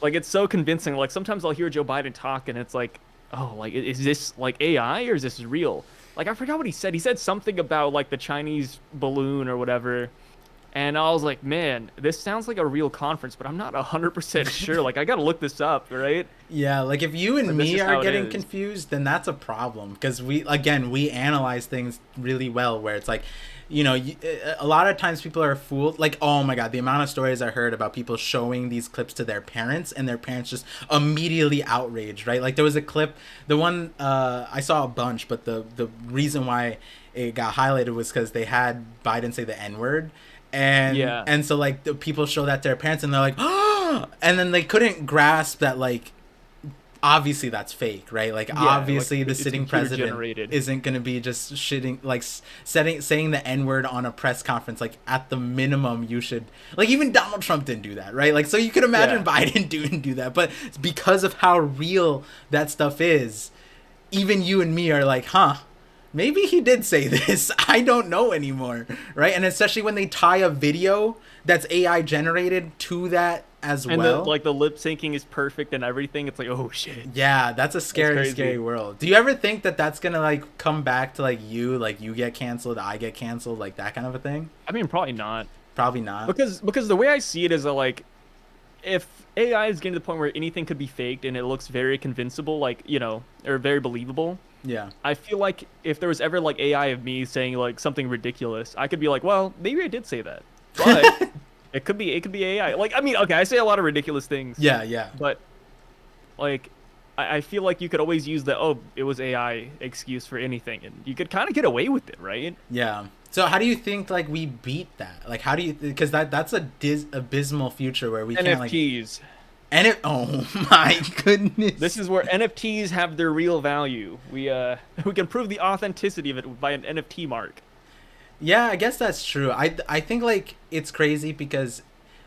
Like it's so convincing. Like sometimes I'll hear Joe Biden talk, and it's like, oh, like is this like AI or is this real? Like I forgot what he said. He said something about like the Chinese balloon or whatever. And I was like, man, this sounds like a real conference, but I'm not 100% sure. Like, I gotta look this up, right? Yeah, like if you and But this me is are how it getting is. confused, then that's a problem because we analyze things really well. Where it's like, a lot of times people are fooled. Like, oh my god, the amount of stories I heard about people showing these clips to their parents and their parents just immediately outraged, right? Like there was a clip, the one I saw a bunch, but the reason why it got highlighted was because they had Biden say the N word, and Yeah. and so like the people show that to their parents and they're like, oh, and then they couldn't grasp that like obviously that's fake, right? Like Yeah. Like, obviously the it's sitting computer president generated. isn't going to be just shitting like saying the n-word on a press conference. Like at the minimum you should, like even Donald Trump didn't do that, right? Like so you could imagine Yeah. Biden do that, but because of how real that stuff is, even you and me are like, huh, maybe he did say this. I don't know anymore, right? And especially when they tie a video that's AI generated to that as And the well. like the lip syncing is perfect and everything. It's like, oh shit. Yeah, that's a That's scary, scary crazy. world. Do you ever think that that's gonna like come back to like you get canceled, I get canceled, like that kind of a thing? I mean, probably not. Probably not. Because the way I see it is that like if AI is getting to the point where anything could be faked and it looks very convincible, like, or very believable, Yeah. I feel like if there was ever like AI of me saying like something ridiculous, I could be like, well, maybe I did say that, but it could be AI. Like, I mean, okay, I say a lot of ridiculous things, Yeah, yeah. but like, I feel like you could always use the it was AI excuse for anything, and you could kind of get away with it, right? Yeah. So how do you think like we beat that? Like how do you, because that's a abysmal future where we can't like, NFTs. and it, oh my This goodness. is where NFTs have their real value. We we can prove the authenticity of it by an NFT mark. Yeah, I guess that's true. I think like it's crazy because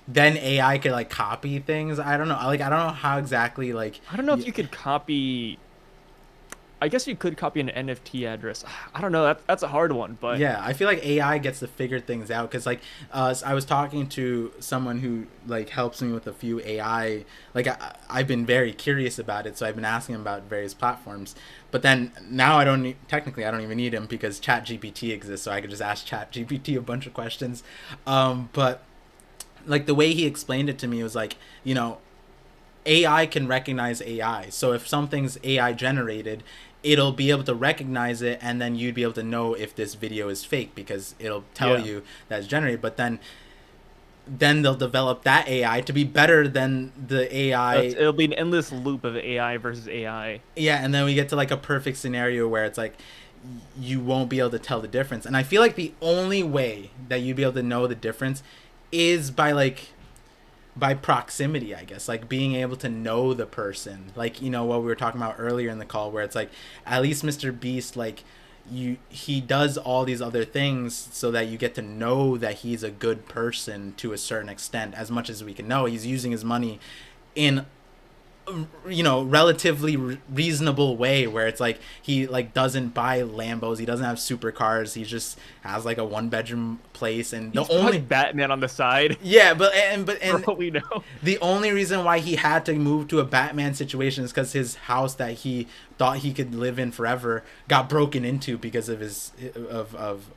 then AI could like copy things. I don't know. Like I don't know how exactly like I don't know if you could copy. I guess you could copy an NFT address. I don't know. That's a hard one, but yeah, I feel like AI gets to figure things out because like I was talking to someone who like helps me with a few AI, like I've been very curious about it, so I've been asking him about various platforms, but then now technically I don't even need him because ChatGPT exists, so I could just ask ChatGPT a bunch of questions. But like the way he explained it to me was like, AI can recognize AI. So if something's AI generated, it'll be able to recognize it, and then you'd be able to know if this video is fake because it'll tell yeah. you that it's generated. But then they'll develop that AI to be better than the AI. It'll be an endless loop of AI versus AI. Yeah, and then we get to like a perfect scenario where it's like you won't be able to tell the difference. And I feel like the only way that you'd be able to know the difference is by proximity, I guess, like being able to know the person, like what we were talking about earlier in the call, where it's like at least MrBeast, like he does all these other things so that you get to know that he's a good person to a certain extent. As much as we can know, he's using his money in relatively reasonable way, where it's like he like doesn't buy Lambos, he doesn't have supercars, he just has like a 1 bedroom place, and the He's probably only, Batman on the side, yeah, but for and all we know. the only reason why he had to move to a Batman situation is because his house that he thought he could live in forever got broken into because of his of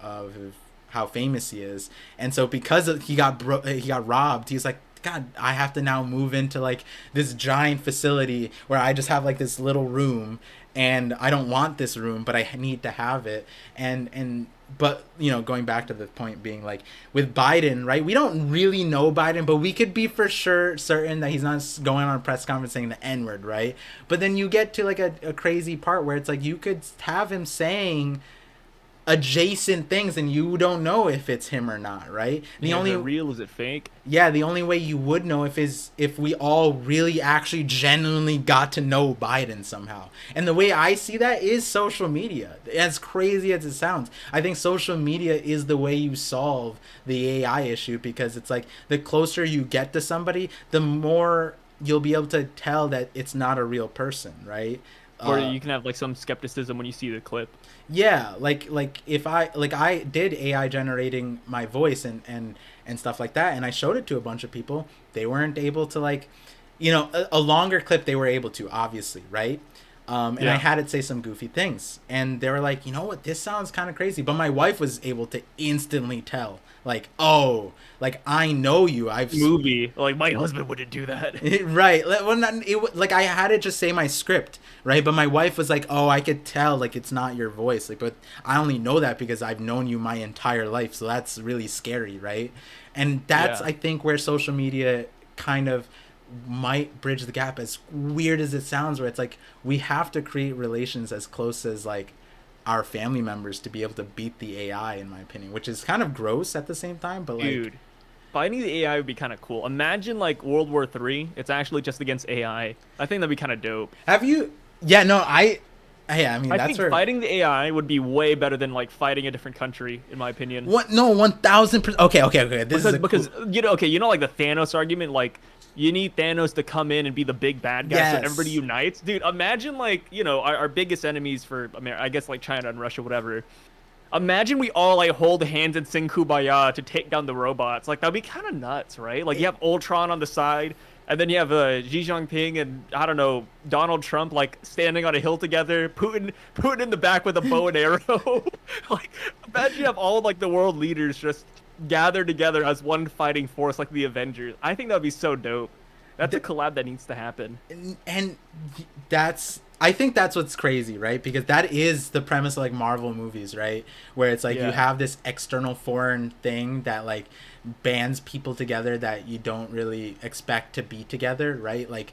how famous he is, and so because he got robbed, he's like, God, I have to now move into like this giant facility where I just have like this little room, and I don't want this room, but I need to have it. And but going back to the point being like with Biden, right? We don't really know Biden, but we could be for sure certain that he's not going on a press conference saying the N word, right? But then you get to like a crazy part where it's like you could have him saying adjacent things and you don't know if it's him or not, right? The Yeah, is only it real? Is it fake? Yeah, the only way you would know if we all really actually genuinely got to know Biden somehow. And the way I see that is social media. As crazy as it sounds, I think social media is the way you solve the AI issue, because it's like the closer you get to somebody, the more you'll be able to tell that it's not a real person, right? Or you can have like some skepticism when you see the clip. Yeah, like if I did AI generating my voice and stuff like that, and I showed it to a bunch of people, they weren't able to, like, a longer clip they were able to, obviously, right? And I Yeah. had it say some goofy things, and they were like, you know what, this sounds kind of crazy, but my wife was able to instantly tell, like, oh, like, I know you, Movie. Like my husband wouldn't do that. right. Well, like, I had it just say my script, right? But my wife was like, "Oh, I could tell, like, it's not your voice." Like, but I only know that because I've known you my entire life, so that's really scary, right? And that's, Yeah. I think, where social media kind of might bridge the gap. As weird as it sounds, where it's like we have to create relations as close as, like, our family members to be able to beat the AI, in my opinion, which is kind of gross at the same time, but like. Dude, fighting the AI would be kind of cool. Imagine like World War III. It's actually just against AI. I think that'd be kind of dope. Have you? Yeah, no, yeah, I mean, I that's think where. fighting the AI would be way better than like fighting a different country, in my opinion. What? No, 1,000%. Okay, okay, okay. This is Because a cool. okay, like the Thanos argument, like you need Thanos to come in and be the big bad guy so everybody Yes. unites. Dude, imagine like, our biggest enemies for America, I guess like China and Russia, whatever. Imagine we all like hold hands and sing Kumbaya to take down the robots. Like that'd be kind of nuts, right? Like you have Ultron on the side, and then you have Xi Jinping and I don't know Donald Trump like standing on a hill together. Putin in the back with a bow and arrow. Like imagine you have all like the world leaders just gathered together as one fighting force like the Avengers. I think that'd be so dope. That's a collab that needs to happen. And that's. I think that's what's crazy, right? Because that is the premise of, like, Marvel movies, right? Where it's like you Yeah. have this external foreign thing that, like, bands people together that you don't really expect to be together, right? Like,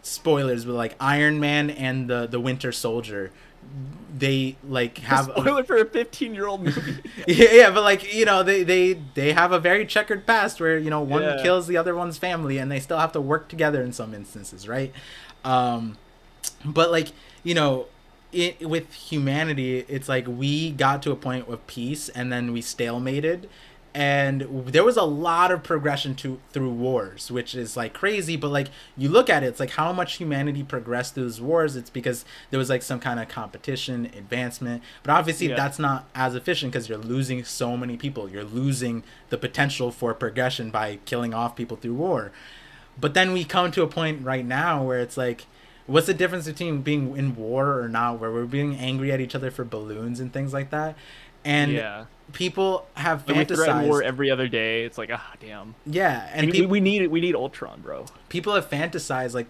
spoilers, but like Iron Man and the Winter Soldier, they like have Spoiler for a 15-year-old movie. yeah, but like, they have a very checkered past where, one Yeah. kills the other one's family and they still have to work together in some instances, right? um but like, with humanity, it's like we got to a point of peace and then we stalemated, and there was a lot of progression through wars, which is like crazy. But like, you look at it, it's like how much humanity progressed through those wars. It's because there was like some kind of competition, advancement, but obviously Yeah. that's not as efficient because you're losing so many people. You're losing the potential for progression by killing off people through war. But then we come to a point right now where it's like, what's the difference between being in war or not, where we're being angry at each other for balloons and things like that? And Yeah. people have Like we threaten war fantasized. every other day. It's like, ah, damn. Yeah, and We need Ultron, bro. people have fantasized, like,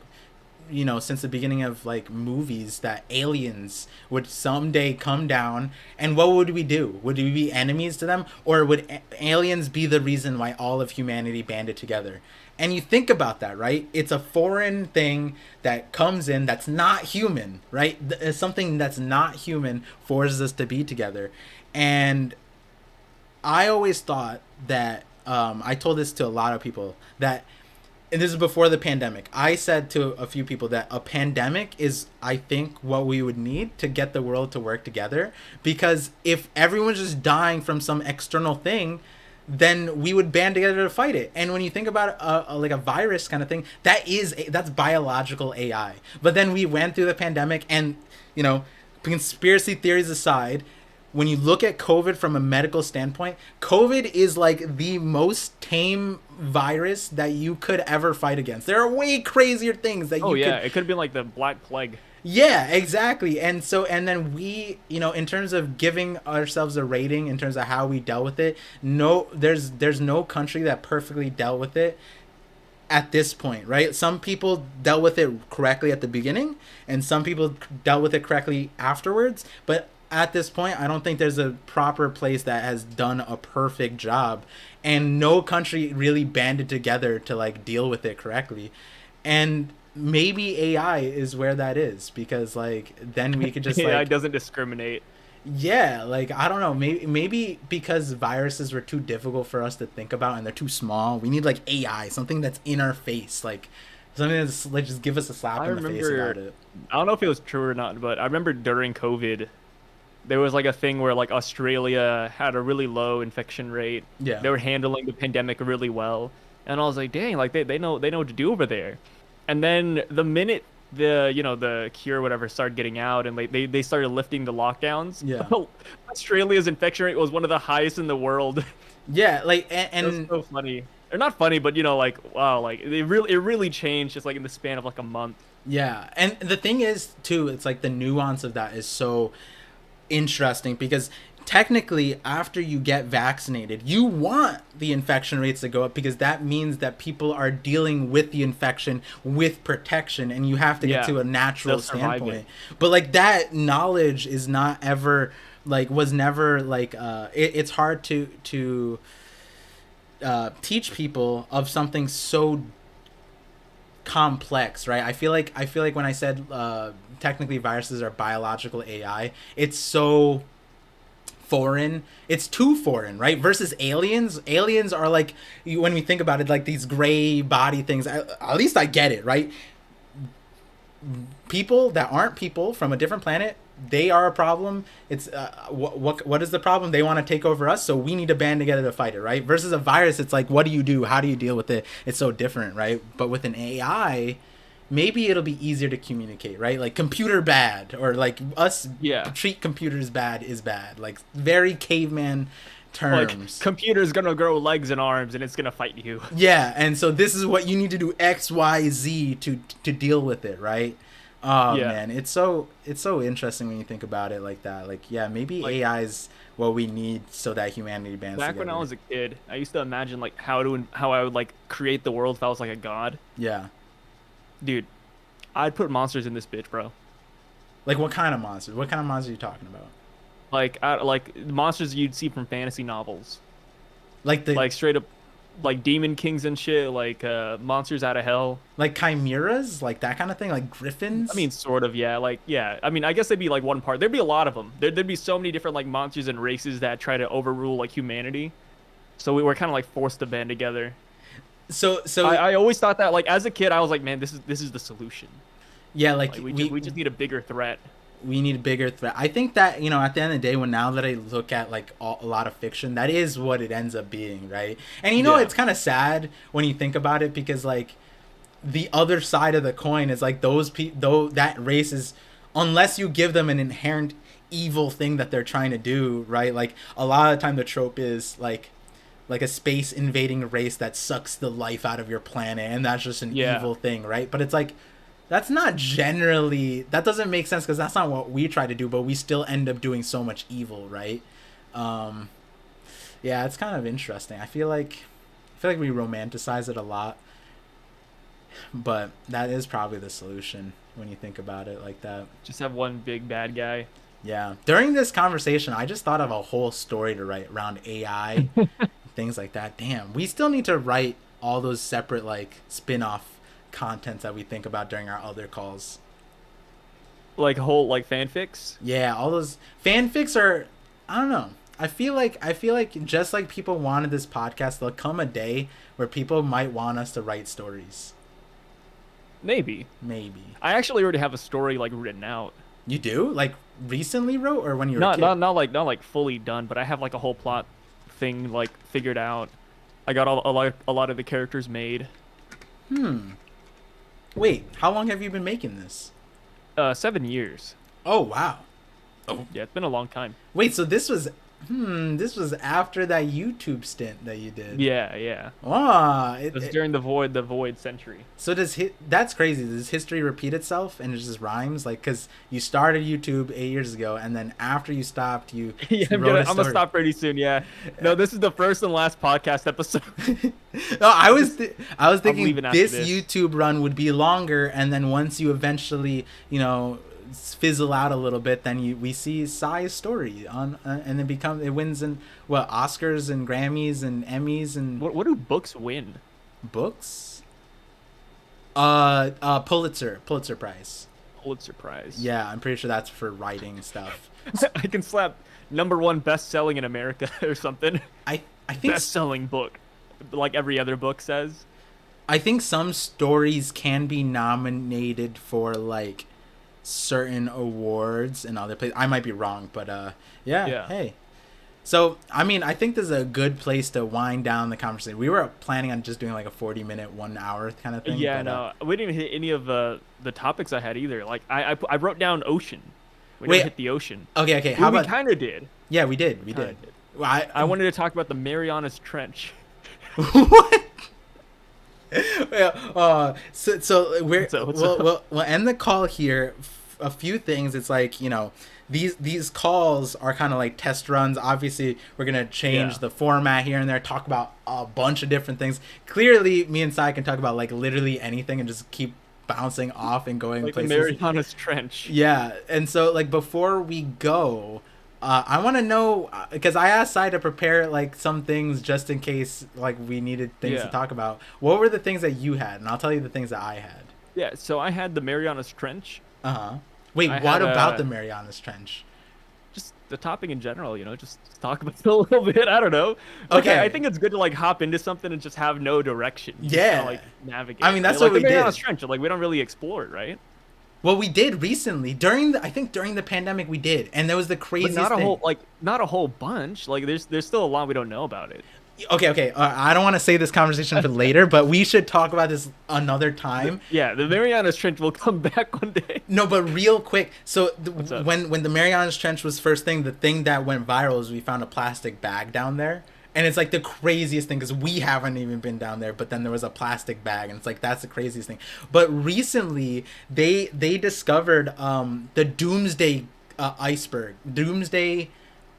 since the beginning of like movies, that aliens would someday come down, and what would we do? Would we be enemies to them, or would aliens be the reason why all of humanity banded together? And you think about that, right? It's a foreign thing that comes in that's not human, right? It's something that's not human forces us to be together. And I always thought that, I told this to a lot of people, that, and this is before the pandemic, I said to a few people that a pandemic is, I think, what we would need to get the world to work together. Because if everyone's just dying from some external thing, then we would band together to fight it. And when you think about like a virus kind of thing, that's biological AI. But then we went through the pandemic, and, conspiracy theories aside, when you look at COVID from a medical standpoint, COVID is like the most tame virus that you could ever fight against. There are way crazier things that Oh you yeah, could. it could have been like the Black Plague. Yeah, exactly. And then we, in terms of giving ourselves a rating in terms of how we dealt with it, no, there's no country that perfectly dealt with it at this point, right? Some people dealt with it correctly at the beginning, and some people dealt with it correctly afterwards. But at this point, I don't think there's a proper place that has done a perfect job, and no country really banded together to like deal with it correctly. And maybe AI is where that is, because like then we could just AI like. doesn't discriminate. Yeah, like I don't know, maybe because viruses were too difficult for us to think about and they're too small. We need like AI, something that's in our face, like something that's like just give us a slap I in the face about remember, it. I don't know if it was true or not, but I remember during COVID, there was like a thing where like Australia had a really low infection rate. Yeah. They were handling the pandemic really well. And I was like, dang, like they know what to do over there. And then the minute the cure whatever started getting out and like they started lifting the lockdowns, Yeah. Australia's infection rate was one of the highest in the world. Yeah, like It was and so funny. Or not funny, but like wow, like it really changed just like in the span of like a month. yeah. And the thing is too, it's like the nuance of that is so interesting because technically after you get vaccinated you want the infection rates to go up because that means that people are dealing with the infection with protection and you have to get Yeah. to a natural They'll survive standpoint, it. but like that knowledge is not ever like was never like it's hard to teach people of something so complex, right? I feel like when I said technically viruses are biological AI, it's so foreign. It's too foreign, right? Versus aliens. Aliens are like when we think about it, like these gray body things. At least I get it, right? People that aren't people from a different planet, they are a problem. It's what is the problem? They want to take over us, so we need to band together to fight it, right? Versus a virus, it's like what do you do? How do you deal with it? It's so different, right? But with an AI, maybe it'll be easier to communicate, right? Like computer bad, or like us Yeah. treat computers bad is bad, like very caveman Like terms. computer's gonna grow legs and arms and it's gonna fight you. Yeah, and so this is what you need to do X, Y, Z to deal with it, right? Oh Yeah. man, it's so interesting when you think about it like that. Like, yeah, maybe Like AI is what we need so that humanity bands back when I together. was a kid, I used to imagine like how I would like create the world if I was like a god. Yeah, Dude, I'd put monsters in this bitch, bro. like what kind of monsters? What kind of monsters are you talking about? Like monsters you'd see from fantasy novels. Like the Like straight up like demon kings and shit, like monsters out of hell. like chimeras, like that kind of thing, like I griffins. mean, sort of, yeah. Like, yeah. I mean, I guess they'd be like one part. There'd be a lot of them. There'd be so many different like monsters and races that try to overrule like humanity. So we were kind of like forced to band together. So I always thought that like as a kid, I was like, man, this is the solution. yeah, like Like we just need a bigger threat. we need a bigger threat. I think that at the end of the day, when now that I look at like a lot of fiction, that is what it ends up being, right? And Yeah. it's kind of sad when you think about it because like the other side of the coin is like though that race is, unless you give them an inherent evil thing that they're trying to do, right? Like a lot of the time the trope is like a space invading race that sucks the life out of your planet and that's just an Yeah. evil thing, right? But it's like that's not generally, that doesn't make sense because that's not what we try to do, but we still end up doing so much evil, right? um yeah, it's kind of interesting. I feel like we romanticize it a lot, but that is probably the solution when you think about it like that. Just have one big bad guy. Yeah, during this conversation I just thought of a whole story to write around AI, things like that. Damn, we still need to write all those separate like spin-off contents that we think about during our other calls. Like whole like fanfics. Yeah, all those fanfics are, I don't know. I feel like just like people wanted this podcast, there'll come a day where people might want us to write stories. Maybe. Maybe. I actually already have a story like written out. You do? Like recently wrote or when you were a Not kid? not like fully done, but I have like a whole plot thing like figured out. I got a lot of the characters made. Hmm. Wait, how long have you been making this? 7 years. Oh, wow. Oh, Yeah, it's been a long time. wait, so this was after that YouTube stint that you did. Yeah, yeah. Ah, It was during the void century. so that's crazy. Does history repeat itself and it just rhymes? Like, because you started YouTube 8 years ago, and then after you stopped, you Yeah, wrote a I'm gonna story. stop pretty soon. Yeah. No, this is the first and last podcast episode. No, I was thinking leaving after this this. YouTube run would be longer, and then once you eventually, fizzle out a little bit, then we see Psy's story on, and it wins in what, Oscars and Grammys and Emmys and What do books win? books. Pulitzer Prize. Pulitzer Prize. Yeah, I'm pretty sure that's for writing stuff. I can slap #1 best-selling in America or something. I think Best-selling book, like every other book says. I think some stories can be nominated for like certain awards in other places. I might be wrong, but yeah. Hey. So, I mean, I think this is a good place to wind down the conversation. We were planning on just doing like a 40-minute, 1 hour kind of thing. Yeah, but, no, we didn't hit any of the topics I had either. Like I wrote down ocean. We Wait. never hit the ocean. Okay. How How about? we kind of did. Yeah, we did. We did. Well, I wanted to talk about the Marianas Trench. What? Yeah. So we'll end the call here. A few things. It's like, you know, these calls are kind of like test runs. Obviously, we're gonna change the format here and there. Talk about a bunch of different things. Clearly, me and Sai can talk about like literally anything and just keep bouncing off and going like places. The Marianas Trench. Yeah, and so like before we go. I want to know, because I asked Sai to prepare like some things just in case like we needed things to talk about. What were the things that you had? And I'll tell you the things that I had. Yeah, so I had the Marianas Trench. Wait, what about the Marianas Trench? Just the topic in general, you know, just talk about it a little bit. I don't know. Okay. I think it's good to like hop into something and just have no direction. Just yeah. kinda, like navigate. I mean, that's like, what we the Marianas did. Trench, like we don't really explore it, right? Well, we did recently I think during the pandemic we did, and that was the craziest but thing. Not a whole bunch. Like there's still a lot we don't know about it. Okay. I don't want to save this conversation for later, but we should talk about this another time. Yeah, the Marianas Trench will come back one day. No, but real quick. So when the Marianas Trench was first thing, the thing that went viral is we found a plastic bag down there. And it's like the craziest thing because we haven't even been down there, but then there was a plastic bag, and it's like that's the craziest thing. But recently, they discovered the Doomsday iceberg, Doomsday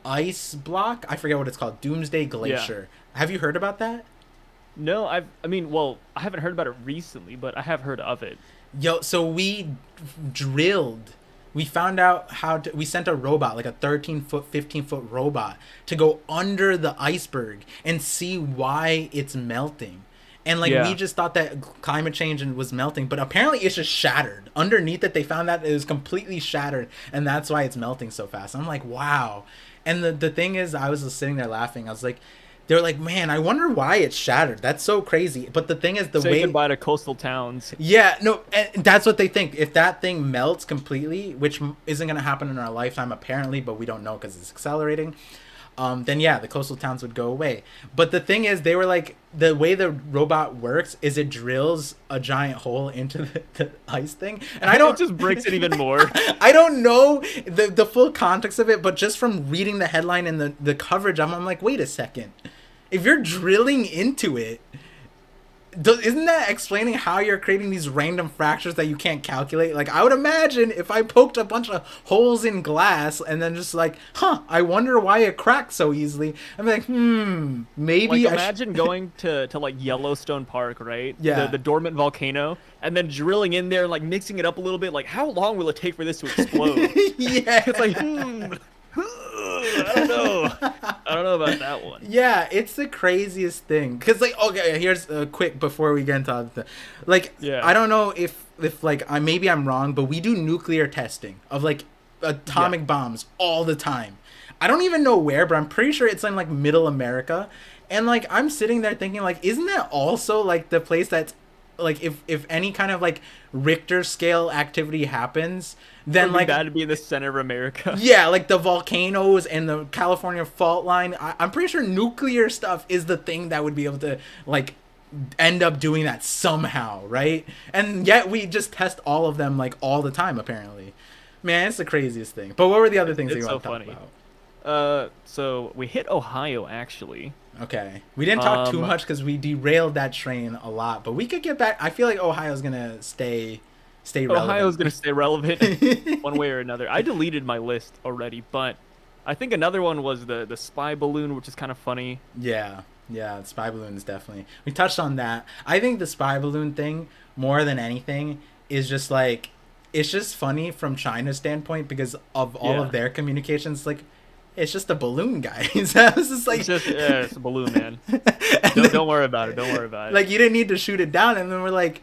ice block. I forget what it's called, Doomsday Glacier. Yeah. Have you heard about that? No, I haven't heard about it recently, but I have heard of it. Yo, so we drilled. We found out we sent a robot, like a 13-foot, 15-foot robot, to go under the iceberg and see why it's melting. And like we just thought that climate change was melting, but apparently it's just shattered. Underneath it, they found that it was completely shattered, and that's why it's melting so fast. I'm like, wow. And the thing is, I was just sitting there laughing. I was like, they're like, man, I wonder why it's shattered. That's so crazy. But the thing is, Say goodbye to coastal towns. Yeah, no, and that's what they think. If that thing melts completely, which isn't going to happen in our lifetime apparently, but we don't know because it's accelerating, then yeah, the coastal towns would go away. But the thing is, they were like, the way the robot works is it drills a giant hole into the ice thing. And I don't... It just breaks it even more. I don't know the full context of it, but just from reading the headline and the coverage, I'm like, wait a second. If you're drilling into it, isn't that explaining how you're creating these random fractures that you can't calculate? Like, I would imagine if I poked a bunch of holes in glass and then just like, I wonder why it cracked so easily. I'm like, maybe. Like, imagine going to like Yellowstone Park, right? Yeah. The dormant volcano, and then drilling in there and like mixing it up a little bit. Like, how long will it take for this to explode? Yeah. It's like, I don't know. I don't know about that one. Yeah, it's the craziest thing. Because, like, okay, here's a quick before we get into other things. Like, I don't know if like, maybe I'm wrong, but we do nuclear testing of, like, atomic bombs all the time. I don't even know where, but I'm pretty sure it's in, like, middle America. And, like, I'm sitting there thinking, like, isn't that also, like, the place that's, like, if any kind of, like, Richter scale activity happens, then like bad to be in the center of America. Yeah, like the volcanoes and the California fault line. I'm pretty sure nuclear stuff is the thing that would be able to like end up doing that somehow, right? And yet we just test all of them like all the time. Apparently, man, it's the craziest thing. But what were the other things that you want to talk about? So we hit Ohio actually. Okay, we didn't talk too much because we derailed that train a lot, but we could get back. I feel like Ohio's gonna stay relevant. Ohio's gonna stay relevant one way or another. I deleted my list already, but I think another one was the spy balloon, which is kind of funny. Yeah, the spy balloon is definitely. We touched on that. I think the spy balloon thing, more than anything, is just like, it's just funny from China's standpoint because of all of their communications. Like, it's just a balloon, guys. It's just like, it's a balloon, man. Don't worry about it. Don't worry about it. Like, you didn't need to shoot it down, and then we're like,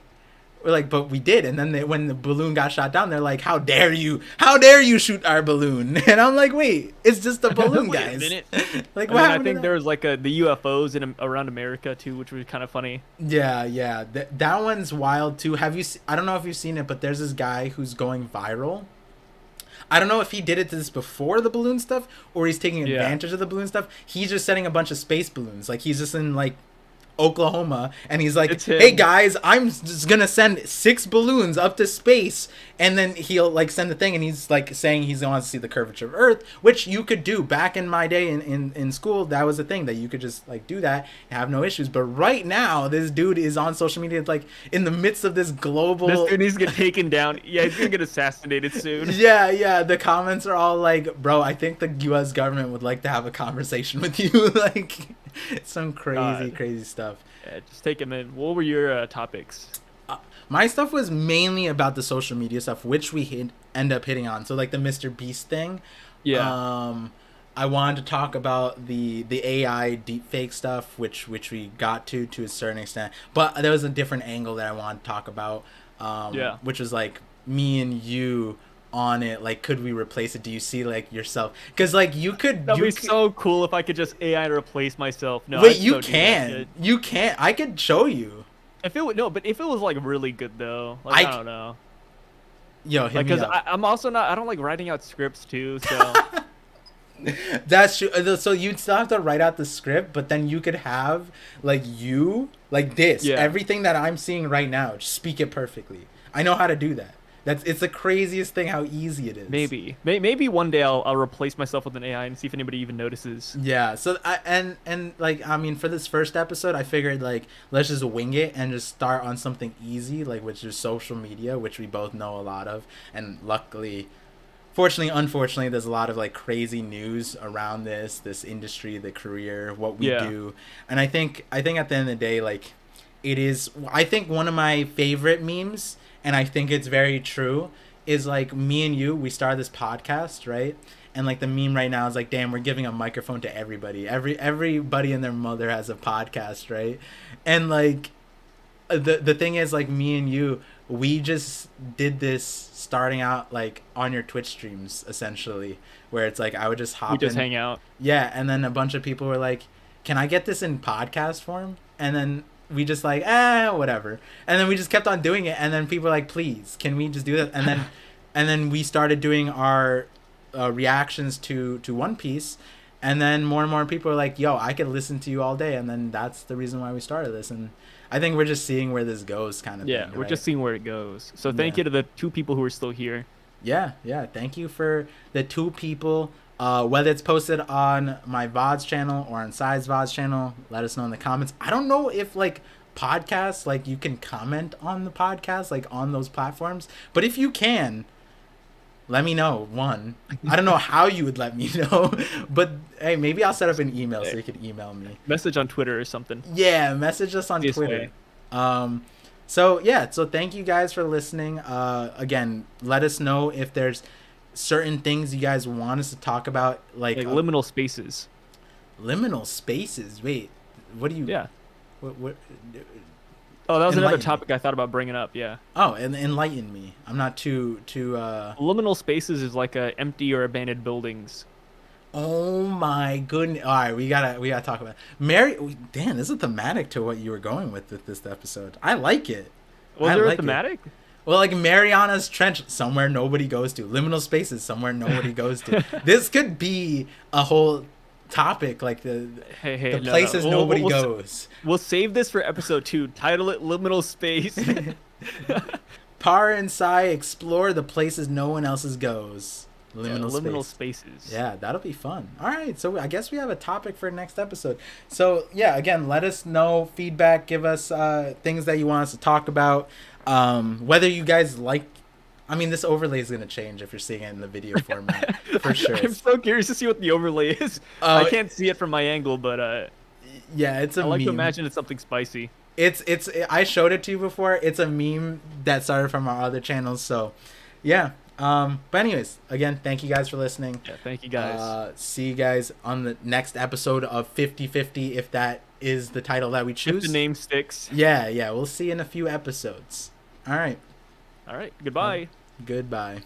We're like, but we did. And then when the balloon got shot down, they're like, how dare you shoot our balloon? And I'm like, wait, it's just a balloon, Wait a guys. minute. Like, And what then I happened to think that? there was like the UFOs around America too, which was kind of funny. Yeah. That one's wild too. I don't know if you've seen it, but there's this guy who's going viral. I don't know if he did it this before the balloon stuff or he's taking advantage of the balloon stuff. He's just setting a bunch of space balloons. Like, he's just in like Oklahoma, and he's like, hey guys, I'm just gonna send 6 balloons up to space, and then he'll like send the thing, and he's like saying he wants to see the curvature of Earth, which you could do back in my day in school. That was a thing that you could just like do that and have no issues. But right now, this dude is on social media, like in the midst of this global, This dude needs to get taken down. Yeah, he's gonna get assassinated soon. yeah, the comments are all like, bro, I think the US government would like to have a conversation with you. Like, some crazy stuff. Yeah, just take him in. What were your topics? My stuff was mainly about the social media stuff, which we end up hitting on. So like the MrBeast thing. Yeah. I wanted to talk about the AI deepfake stuff, which we got to a certain extent. But there was a different angle that I wanted to talk about. Which was like me and you on it. Like, could we replace it? Do you see like yourself? Because like That'd be so cool if I could just AI replace myself. No, wait, I'd you so do that. you can't. I could show you. If it would, no, but if it was like really good though, like I don't know. Yo, hit like, me because up. I'm also not. I don't like writing out scripts too. So That's true. So you'd still have to write out the script, but then you could have like this. Yeah. Everything that I'm seeing right now, just speak it perfectly. I know how to do that. It's the craziest thing how easy it is. maybe one day I'll replace myself with an AI and see if anybody even notices. Yeah. So like, I mean, for this first episode, I figured like let's just wing it and just start on something easy, like which is social media, which we both know a lot of, and luckily. Unfortunately, there's a lot of like crazy news around this industry, the career, what we do, and I think at the end of the day, like, it is. I think one of my favorite memes, and I think it's very true, is like me and you. We started this podcast, right? And like the meme right now is like, damn, we're giving a microphone to everybody. Everybody and their mother has a podcast, right? And like, the thing is, like, me and you, we just did this starting out like on your Twitch streams essentially, where it's like I would just hop in, hang out. Yeah, and then a bunch of people were like, can I get this in podcast form? And then we just like, whatever. And then we just kept on doing it, and then people were like, please, can we just do that? And then we started doing our reactions to One Piece, and then more and more people are like, yo, I could listen to you all day. And then that's the reason why we started this. And I think we're just seeing where this goes, kind of thing. We're right? Just seeing where it goes. So thank you to the 2 people who are still here. Yeah. Thank you for the 2 people. Whether it's posted on my VODs channel or on Sai's VODs channel, let us know in the comments. I don't know if like podcasts, like you can comment on the podcast, like on those platforms. But if you can, let me know. I don't know how you would let me know, but hey, maybe I'll set up an email so you could email me. Message on Twitter or something. Yeah, message us on Twitter. So thank you guys for listening. Again, let us know if there's certain things you guys want us to talk about, like liminal spaces. Liminal spaces. Wait, what do you? Yeah. What? Oh, that was another topic I thought about bringing up. Yeah. Oh, and enlighten me. I'm not too. Liminal spaces is like empty or abandoned buildings. Oh my goodness! All right, we gotta talk about it. Dan, this is thematic to what you were going with this episode. I like it. Was there a thematic? Well, like Mariana's Trench, somewhere nobody goes to. Liminal spaces, somewhere nobody goes to. This could be a whole topic, like the places nobody goes. We'll save this for episode 2. Title it Liminal Space. Para and Sai explore the places no one else goes. Liminal spaces. Yeah, that'll be fun. All right, so I guess we have a topic for next episode. So yeah, again, let us know feedback. Give us things that you want us to talk about. Whether you guys like. I mean, this overlay is going to change if you're seeing it in the video format, for sure. I'm so curious to see what the overlay is. I can't see it from my angle, but yeah, it's a meme. I like to imagine it's something spicy. It's I showed it to you before. It's a meme that started from our other channels, so yeah. But anyways, again, thank you guys for listening. Yeah, thank you guys. See you guys on the next episode of 50/50, if that is the title that we choose. If the name sticks. Yeah, we'll see you in a few episodes. All right. All right. Goodbye. Goodbye.